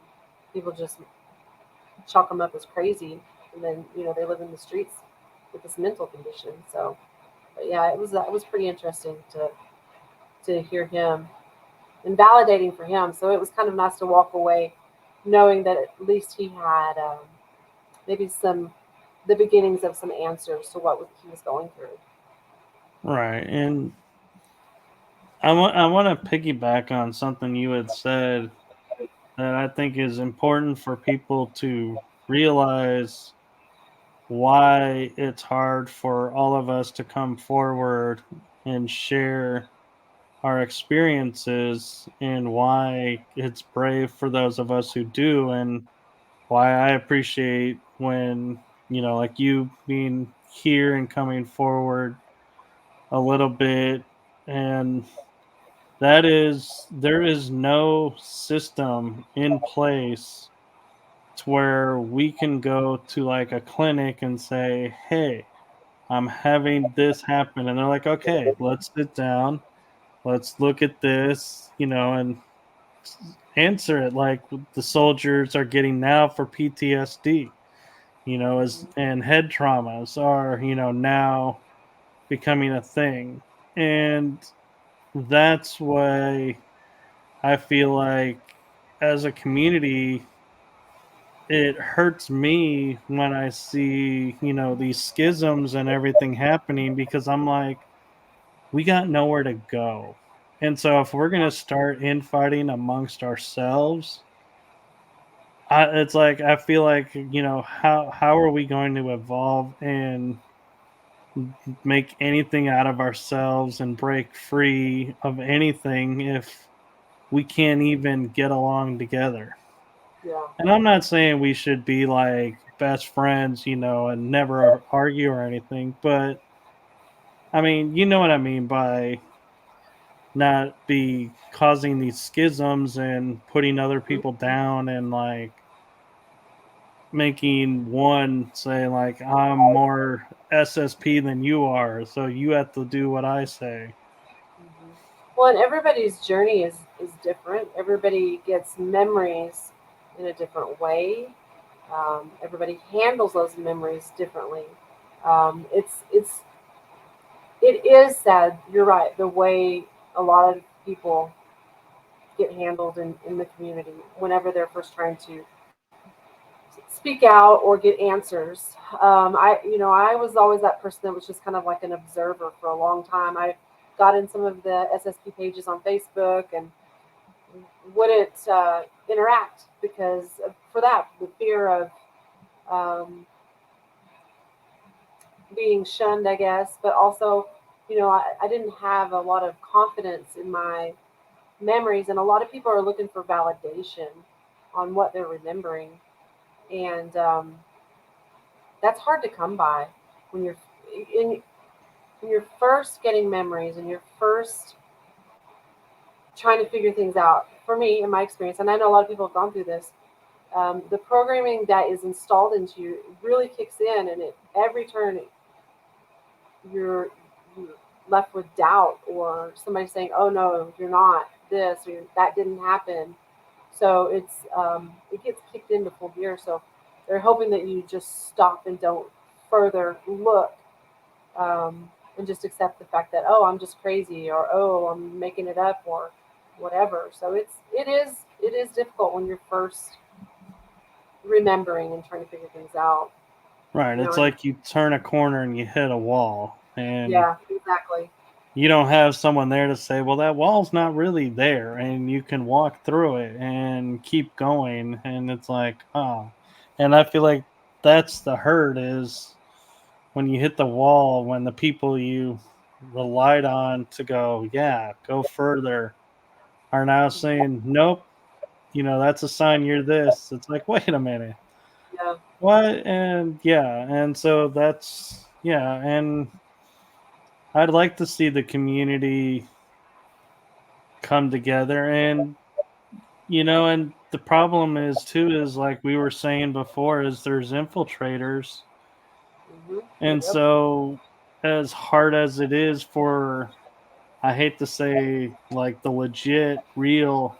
People just chalk them up as crazy, and then they live in the streets with this mental condition. So, but yeah, it was pretty interesting to hear him, and validating for him. So it was kind of nice to walk away knowing that at least he had, maybe the beginnings of some answers to what he was going through. Right. And I want to piggyback on something you had said that I think is important for people to realize, why it's hard for all of us to come forward and share our experiences, and why it's brave for those of us who do, and why I appreciate when, like you being here and coming forward a little bit. And that is, there is no system in place to where we can go to like a clinic and say, hey, I'm having this happen. And they're like, okay, let's sit down, let's look at this, and answer it like the soldiers are getting now for PTSD, and head traumas are, now becoming a thing. And that's why I feel like, as a community, it hurts me when I see, these schisms and everything happening, because I'm like, we got nowhere to go. And so if we're going to start infighting amongst ourselves, I feel like, how are we going to evolve and make anything out of ourselves and break free of anything if we can't even get along together. Yeah. And I'm not saying we should be like best friends, and never argue or anything, but I mean, you know what I mean by not be causing these schisms and putting other people down and like making one say like I'm more SSP than you are, so you have to do what I say. Mm-hmm. Well, and everybody's journey is different. Everybody gets memories in a different way. Everybody handles those memories differently. It is sad. You're right. The way a lot of people get handled in the community whenever they're first trying to speak out or get answers. I was always that person that was just kind of like an observer for a long time. I got in some of the SSP pages on Facebook and wouldn't interact because for that, the fear of um, being shunned, I guess, but also, I didn't have a lot of confidence in my memories, and a lot of people are looking for validation on what they're remembering, and that's hard to come by when in, when you're first getting memories and you're first trying to figure things out. For me, in my experience, and I know a lot of people have gone through this, the programming that is installed into you really kicks in, and every turn you're left with doubt or somebody saying, "Oh no, you're not this or that didn't happen." So it gets kicked into full gear. So they're hoping that you just stop and don't further look, and just accept the fact that, oh, I'm just crazy, or oh, I'm making it up, or whatever. So it is difficult when you're first remembering and trying to figure things out. Right, it's And like you turn a corner and you hit a wall, and yeah, exactly. you don't have someone there to say, well, that wall's not really there, and you can walk through it and keep going. And it's like, oh. And I feel like that's the hurt is when you hit the wall, when the people you relied on to go, yeah, go further, are now saying, nope, that's a sign you're this. It's like, wait a minute. Yeah. What? And yeah. And so that's, yeah. And I'd like to see the community come together. And the problem is too is like we were saying before is there's infiltrators. Hmm. And Yep. so as hard as it is for, I hate to say, like the legit real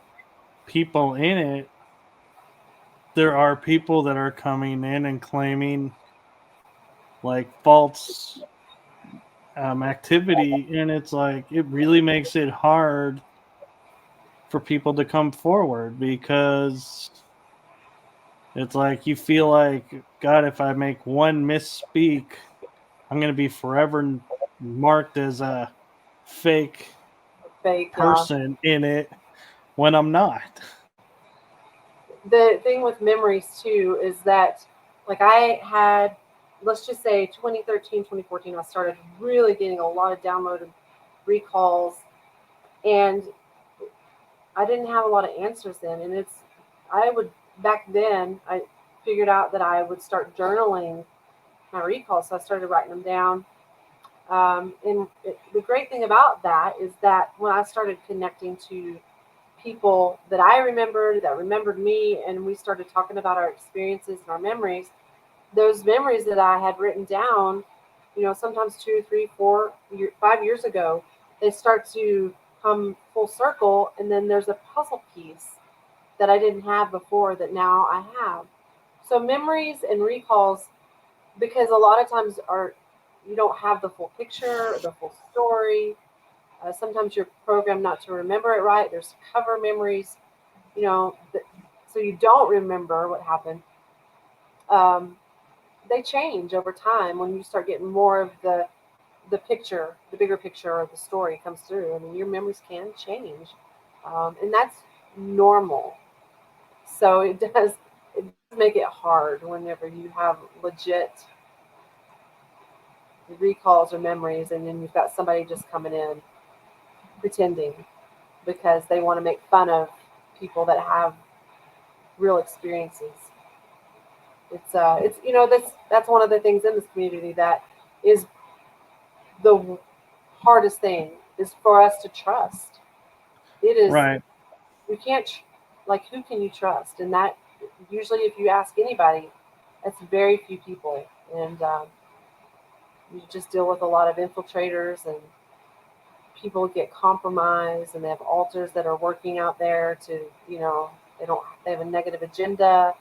people in it, there are people that are coming in and claiming like false activity, and it's like it really makes it hard for people to come forward because it's like you feel like, God, if I make one misspeak, I'm going to be forever marked as a fake Fake. Yeah. person in it when I'm not. The thing with memories too is that, like, I had, let's just say 2013, 2014, I started really getting a lot of downloaded recalls, and I didn't have a lot of answers then. And I would, back then, I figured out that I would start journaling my recalls. So I started writing them down. The great thing about that is that when I started connecting to people that I remembered, that remembered me, and we started talking about our experiences and our memories, those memories that I had written down, sometimes 5 years ago, they start to come full circle, and then there's a puzzle piece that I didn't have before that now I have. So memories and recalls, because a lot of times you don't have the full picture, the full story. Sometimes you're programmed not to remember it right. There's cover memories, you know, so you don't remember what happened. Um, they change over time when you start getting more of the picture, the bigger picture of the story comes through. I mean, your memories can change, and that's normal. So it does make it hard whenever you have legit recalls or memories, and then you've got somebody just coming in pretending because they want to make fun of people that have real experiences. It's that's one of the things in this community that is the hardest thing is for us to trust. It is Right. we can't like who can you trust? And that usually if you ask anybody, it's very few people, and you just deal with a lot of infiltrators and people get compromised and they have alters that are working out there to they have a negative agenda,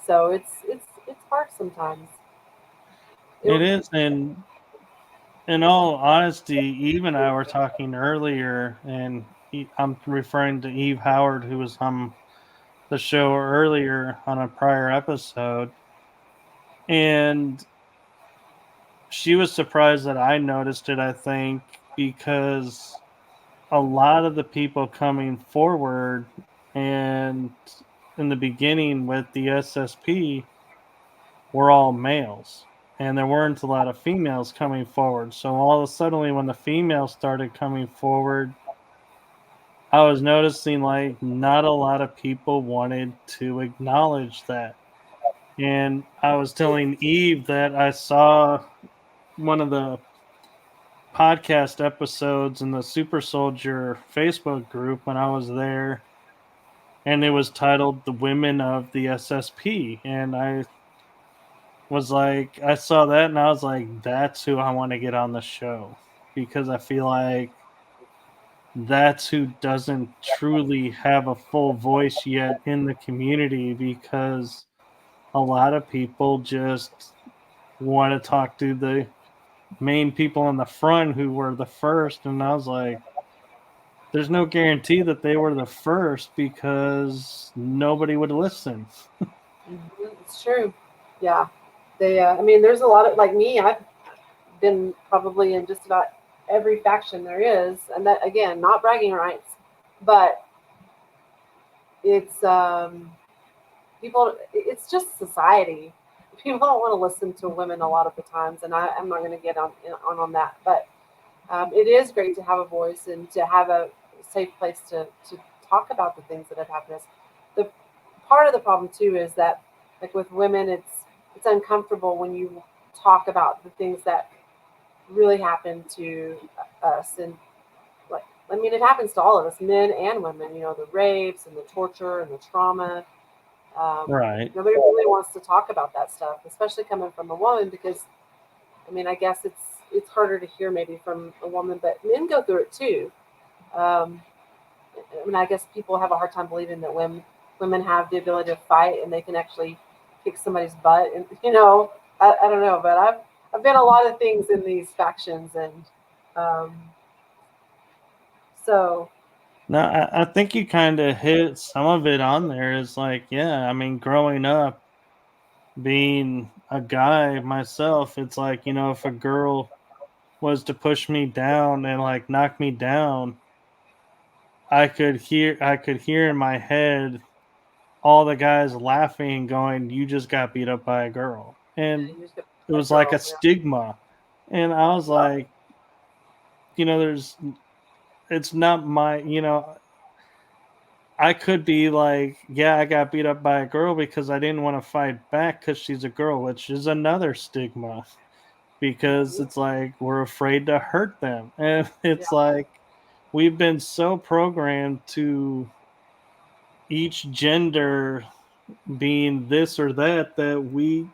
so it's hard sometimes. It is, and in all honesty, Eve and I were talking earlier, and I'm referring to Eve Howard, who was on the show earlier on a prior episode, and she was surprised that I noticed it, I think, because a lot of the people coming forward and in the beginning with the SSP were all males, and there weren't a lot of females coming forward. So all of a sudden, when the females started coming forward, I was noticing like not a lot of people wanted to acknowledge that. And I was telling Eve that I saw one of the podcast episodes in the Super Soldier Facebook group when I was there, and it was titled The Women of the SSP. And I was like, I saw that and I was like, that's who I want to get on the show, because I feel like that's who doesn't truly have a full voice yet in the community, because a lot of people just want to talk to the main people in the front who were the first. And I was like, there's no guarantee that they were the first because nobody would listen. It's true. Yeah. I mean, there's a lot of, like me, I've been probably in just about every faction there is. And that, again, not bragging rights, but it's, it's just society. People don't want to listen to women a lot of the times. And I'm not going to get on that. But it is great to have a voice and to have a safe place to talk about the things that have happened. The part of the problem too is that, like with women, it's uncomfortable when you talk about the things that really happen to us, and like I mean, it happens to all of us, men and women. The rapes and the torture and the trauma. Right. Nobody really wants to talk about that stuff, especially coming from a woman, because I mean, I guess it's harder to hear maybe from a woman, but men go through it too. Um, I mean, I guess people have a hard time believing that women have the ability to fight and they can actually kick somebody's butt. And I don't know, but I've been a lot of things in these factions, and um, so No, I think you kind of hit some of it on there. Is like, yeah, I mean, growing up, being a guy myself, it's like, if a girl was to push me down and like knock me down, I could hear in my head all the guys laughing, going, "You just got beat up by a girl," and you just get it a was like a girl. Yeah. stigma. And I was like, there's, it's not my, I could be like, yeah, I got beat up by a girl because I didn't want to fight back because she's a girl, which is another stigma, because Mm-hmm. it's like we're afraid to hurt them. And Yeah. it's like we've been so programmed to each gender being this or that, that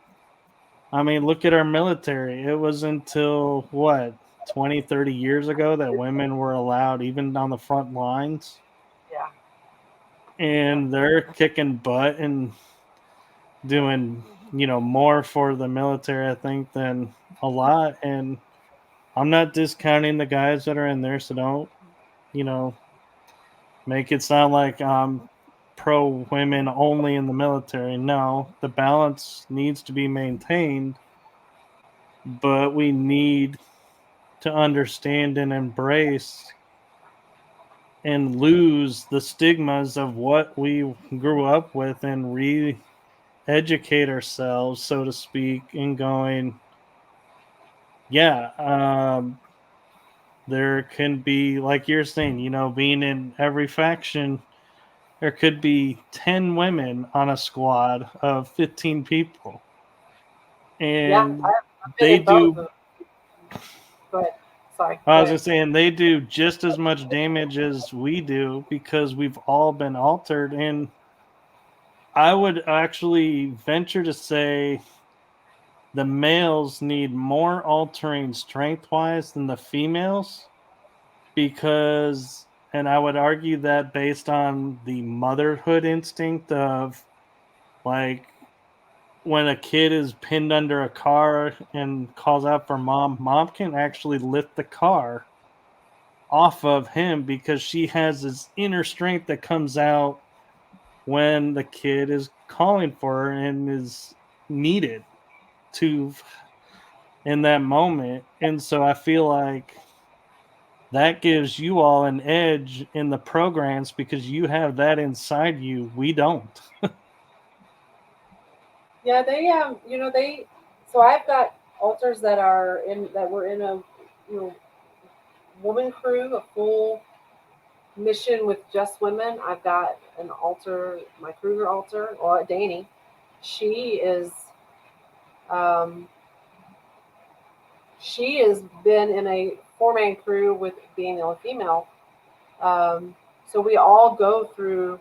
I mean, look at our military. It was until what, 20, 30 years ago that women were allowed even on the front lines, Yeah. Yeah. and they're kicking butt and doing, more for the military, I think, than a lot. And I'm not discounting the guys that are in there, so don't, you know, make it sound like I'm pro women only in the military. No, the balance needs to be maintained, but we need to understand and embrace and lose the stigmas of what we grew up with, and re-educate ourselves, so to speak, and going, yeah, there can be, like you're saying, being in every faction, there could be 10 women on a squad of 15 people. Yeah, And I've been they in both. do, Go ahead. Sorry. I Go was ahead. just saying, they do just as much damage as we do because we've all been altered. And I would actually venture to say the males need more altering strength wise than the females because, and I would argue that based on the motherhood instinct of like when a kid is pinned under a car and calls out for mom, mom can actually lift the car off of him because she has this inner strength that comes out when the kid is calling for her and is needed to in that moment. And so I feel like that gives you all an edge in the programs because you have that inside you. We don't. Yeah, they. So I've got alters that were in a woman crew, a full mission with just women. I've got an alter, my Kruger alter, or Dani. She is, um, she has been in a 4-man crew with being a female. So we all go through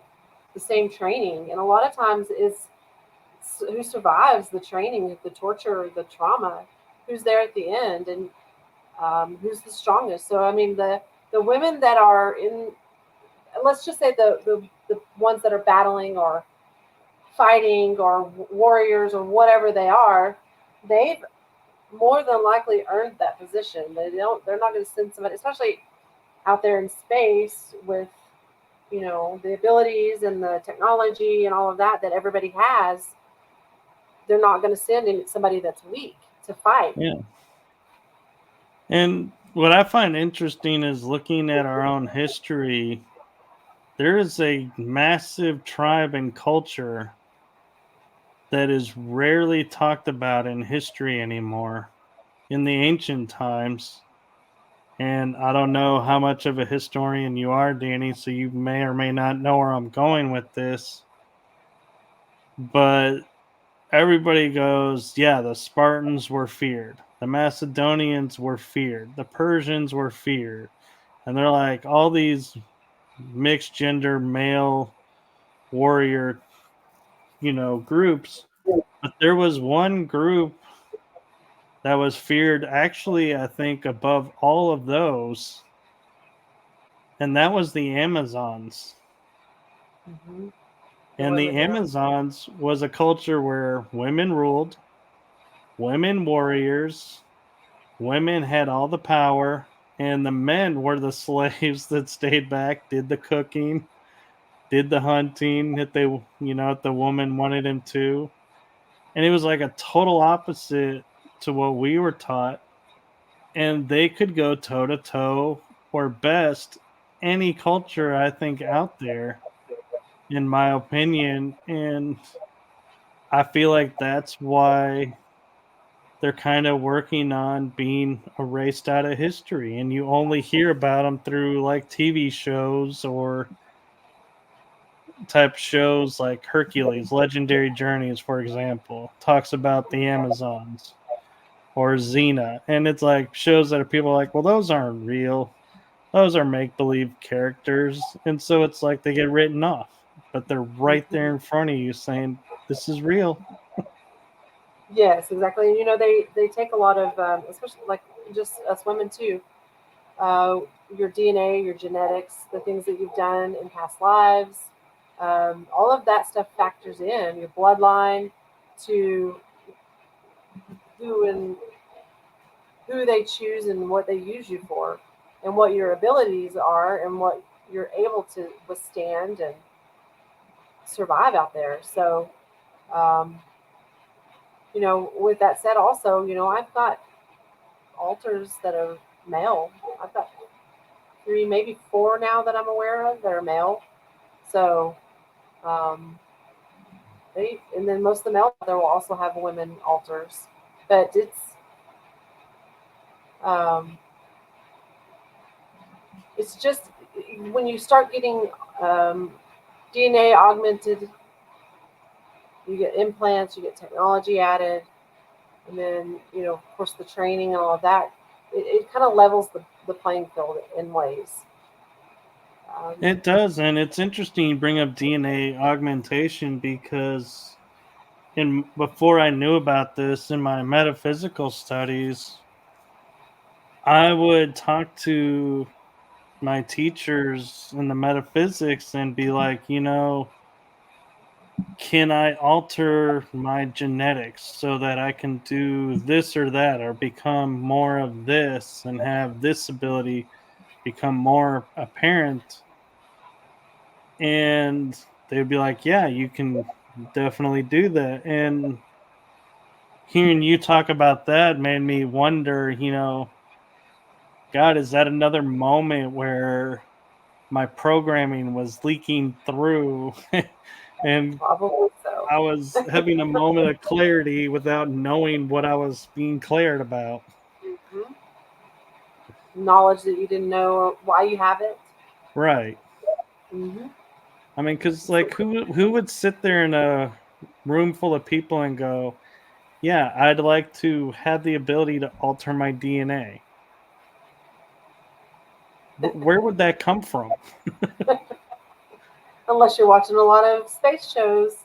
the same training, and a lot of times it's who survives the training, the torture, the trauma, who's there at the end, and who's the strongest. So I mean, the women that are in, let's just say the ones that are battling or fighting or warriors or whatever they are, they've more than likely earned that position. They're not going to send somebody, especially out there in space with the abilities and the technology and all of that everybody has. They're not going to send in somebody that's weak to fight. Yeah. And what I find interesting is looking at our own history, there is a massive tribe and culture that is rarely talked about in history anymore. In the ancient times, and I don't know how much of a historian you are, Dani, so you may or may not know where I'm going with this, but everybody goes, yeah, the Spartans were feared, the Macedonians were feared, the Persians were feared, and they're like all these mixed gender male warrior, groups, but there was one group that was feared actually, I think, above all of those, and that was the Amazons. Mm-hmm. The And the women there. Amazons was a culture where women ruled, women warriors, women had all the power, and the men were the slaves that stayed back, did the cooking, did the hunting if if the woman wanted him to. And it was like a total opposite to what we were taught. And they could go toe to toe or best any culture I think out there, in my opinion. And I feel like that's why they're kind of working on being erased out of history, and you only hear about them through like TV shows or type shows like Hercules, Legendary Journeys, for example, talks about the Amazons or Xena, and it's like shows that are people like, well, those aren't real, those are make believe characters, and so it's like they get written off, but they're right there Mm-hmm. in front of you saying this is real. Yes, exactly. They take a lot of, especially like just us women too. Uh, your DNA, your genetics, the things that you've done in past lives, all of that stuff factors in your bloodline to who and who they choose and what they use you for, and what your abilities are, and what you're able to withstand and survive out there. So, um, with that said, also, I've got alters that are male. I've got 3, maybe 4 now that I'm aware of that are male. So, um, and then most of the male there will also have women alters, but It's just when you start getting DNA augmented, you get implants, you get technology added, and then of course the training and all of that. It kind of levels the playing field in ways. It does, and it's interesting you bring up DNA augmentation because before I knew about this in my metaphysical studies, I would talk to my teachers in the metaphysics and be like, can I alter my genetics so that I can do this or that or become more of this and have this ability become more apparent? And they'd be like, yeah, you can definitely do that. And hearing you talk about that made me wonder, God, is that another moment where my programming was leaking through and Probably so. I was having a moment of clarity without knowing what I was being cleared about? Hmm. Knowledge that you didn't know or why you have it. Right. Hmm. I mean, because like who would sit there in a room full of people and go, yeah, I'd like to have the ability to alter my DNA. Where would that come from? Unless you're watching a lot of space shows,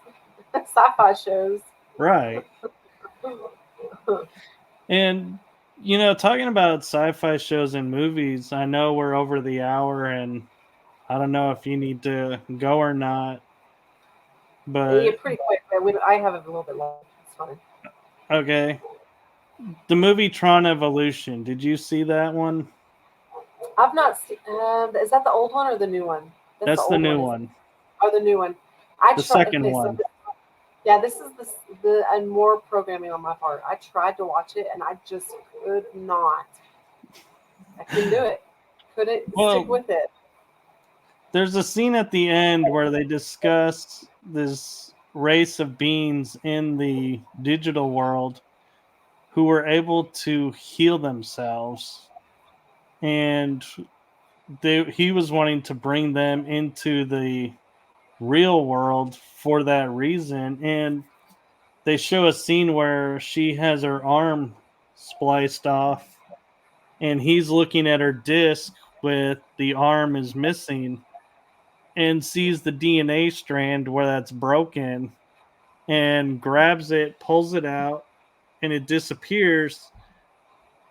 sci-fi shows. Right. And talking about sci-fi shows and movies, I know we're over the hour and I don't know if you need to go or not, Yeah, but pretty quick. But I have it a little bit long. It's fine. okay. The movie Tron Evolution, did you see that one? I've not seen. Is that the old one or the new one? That's the That's the old new one, isn't it? one. Or the new one? I The try. second Okay, so one. yeah, this is the and more programming on my part. I tried to watch it and I just could not. I couldn't do it. Couldn't stick Well, with it. there's a scene at the end where they discuss this race of beings in the digital world who were able to heal themselves, and he was wanting to bring them into the real world for that reason. And they show a scene where she has her arm spliced off and he's looking at her disc with the arm is missing and sees the DNA strand where that's broken and grabs it, pulls it out, and it disappears.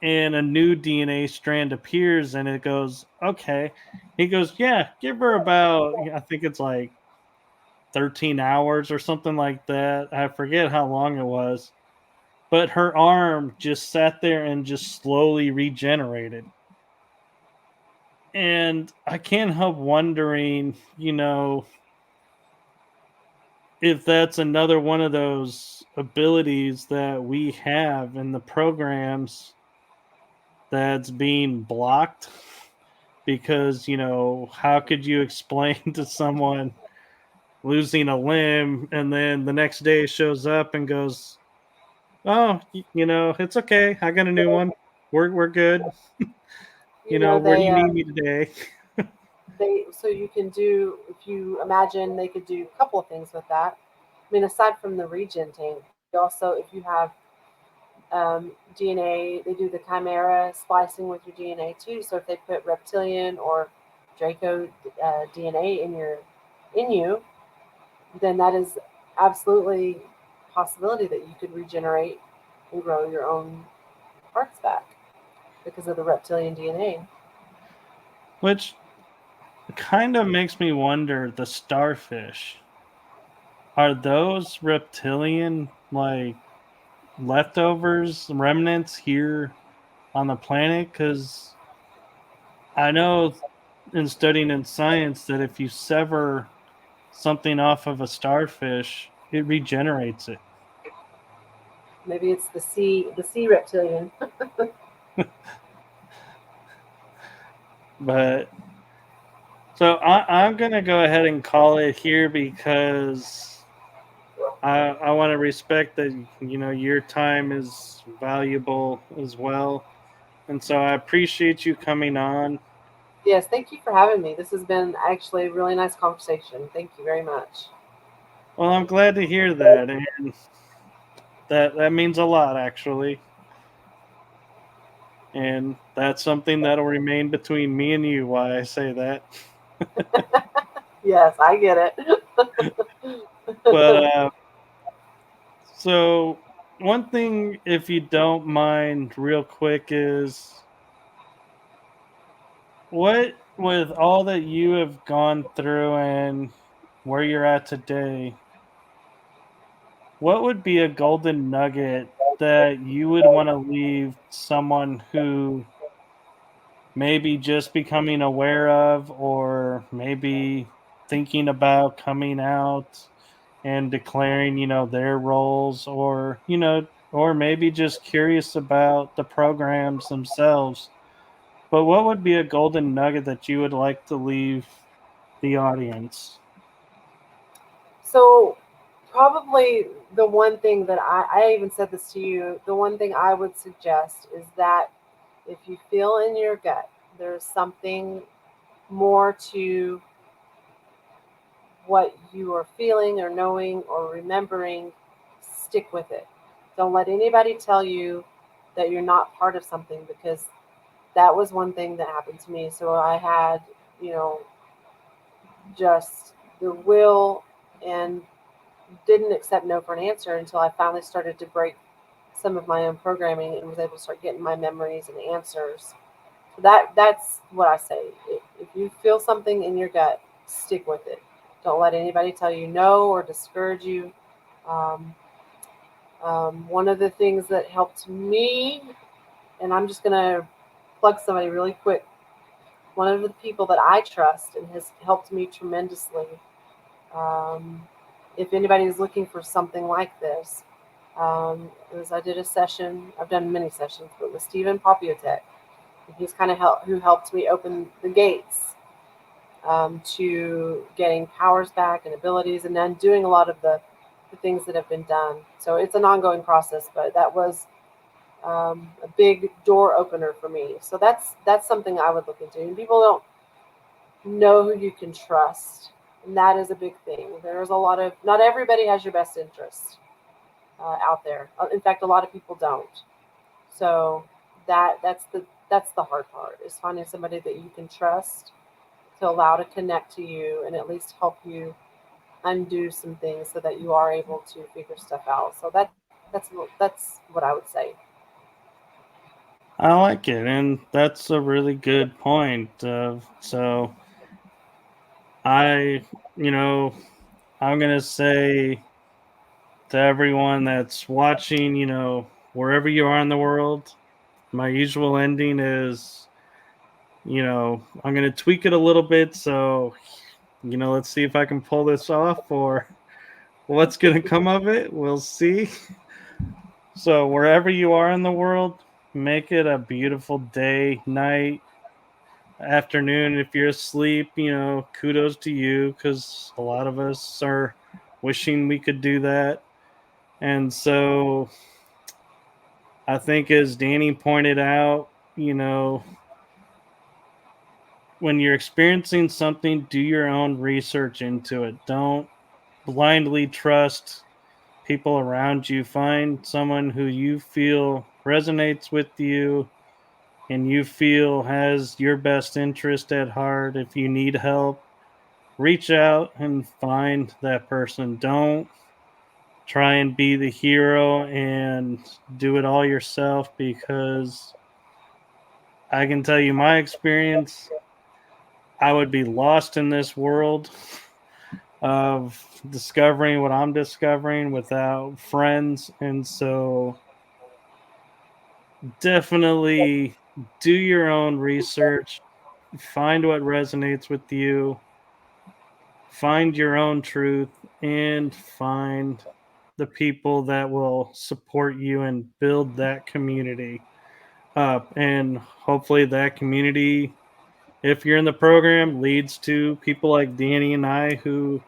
And a new DNA strand appears, and it goes, okay. He goes, yeah, give her about, I think it's like 13 hours or something like that. I forget how long it was. But her arm just sat there and just slowly regenerated. And I can't help wondering, if that's another one of those abilities that we have in the programs that's being blocked because how could you explain to someone losing a limb and then the next day shows up and goes, oh, it's okay, I got a new one, we're good, where do They you need me today? so you can do, if you imagine, they could do a couple of things with that. I mean, aside from the regen tank, you also, if you have DNA, they do the chimera splicing with your DNA too. So if they put reptilian or Draco DNA in you, then that is absolutely a possibility that you could regenerate and grow your own parts back because of the reptilian DNA. Which kind of makes me wonder, the starfish, are those reptilian like leftovers, remnants here on the planet? Because I know in studying in science that if you sever something off of a starfish, it regenerates it. Maybe it's the sea reptilian. But so I'm gonna go ahead and call it here because I want to respect that your time is valuable as well. And so I appreciate you coming on. Yes, thank you for having me. This has been actually a really nice conversation. Thank you very much. Well, I'm glad to hear that, and that means a lot, actually. And that's something that'll remain between me and you. Why I say that, Yes, I get it. but so one thing, if you don't mind, real quick, is what with all that you have gone through and where you're at today, what would be a golden nugget that you would want to leave someone who maybe just becoming aware of, or maybe thinking about coming out and declaring, their roles, or, or maybe just curious about the programs themselves? But what would be a golden nugget that you would like to leave the audience? So, probably the one thing that I even said this to you, the one thing I would suggest is that if you feel in your gut there's something more to what you are feeling or knowing or remembering, stick with it. Don't let anybody tell you that you're not part of something, because that was one thing that happened to me. So I had, you know, just the will, and didn't accept no for an answer until I finally started to break some of my own programming and was able to start getting my memories and answers. So that's what I say. If you feel something in your gut, stick with it. Don't let anybody tell you no or discourage you. Um, one of the things that helped me, and I'm just gonna plug somebody really quick. One of the people that I trust and has helped me tremendously. Um, if anybody is looking for something like this, was I did a session. I've done many sessions, but with Stephen Popiotek. He's kind of who helped me open the gates to getting powers back and abilities, and then doing a lot of the things that have been done. So it's an ongoing process, but that was a big door opener for me. So that's something I would look into. And people don't know who you can trust, and that is a big thing. There's a lot of, not everybody has your best interest out there. In fact, a lot of people don't. So that's the hard part, is finding somebody that you can trust to allow to connect to you and at least help you undo some things so that you are able to figure stuff out. So that's what I would say. I like it, and that's a really good point. So I, you know, I'm gonna say to everyone that's watching, wherever you are in the world, my usual ending is, I'm gonna tweak it a little bit. So, let's see if I can pull this off, or what's gonna come of it. We'll see. So, wherever you are in the world, make it a beautiful day, night, afternoon. If you're asleep, kudos to you, because a lot of us are wishing we could do that. And so I think, as Danny pointed out, when you're experiencing something, do your own research into it. Don't blindly trust people around you. Find someone who you feel resonates with you and you feel has your best interest at heart. If you need help, reach out and find that person. Don't try and be the hero and do it all yourself, because I can tell you my experience, I would be lost in this world of discovering what I'm discovering without friends. And so definitely do your own research, find what resonates with you, find your own truth, and find the people that will support you and build that community up. And hopefully, that community, if you're in the program, leads to people like Danny and I, who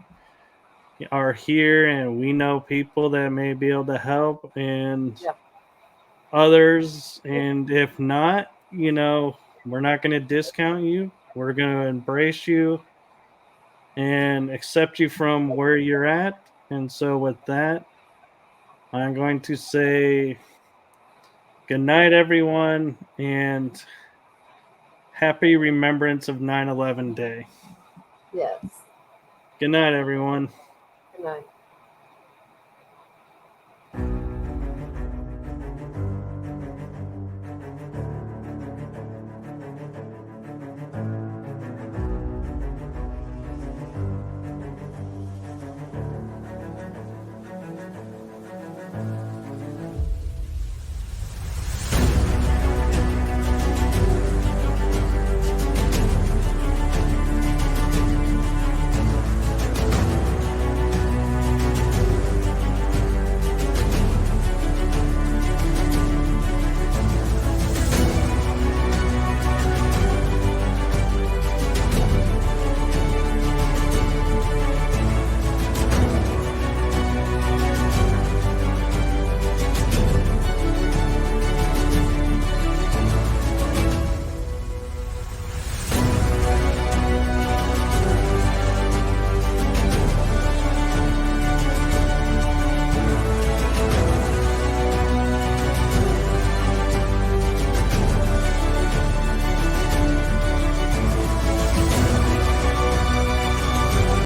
are here and we know people that may be able to help, and Yeah. others. And if not, you know, we're not going to discount you. We're going to embrace you and accept you from where you're at. And so with that, I'm going to say good night, everyone, and happy remembrance of 9/11 Day. Yes. Good night, everyone. Good night.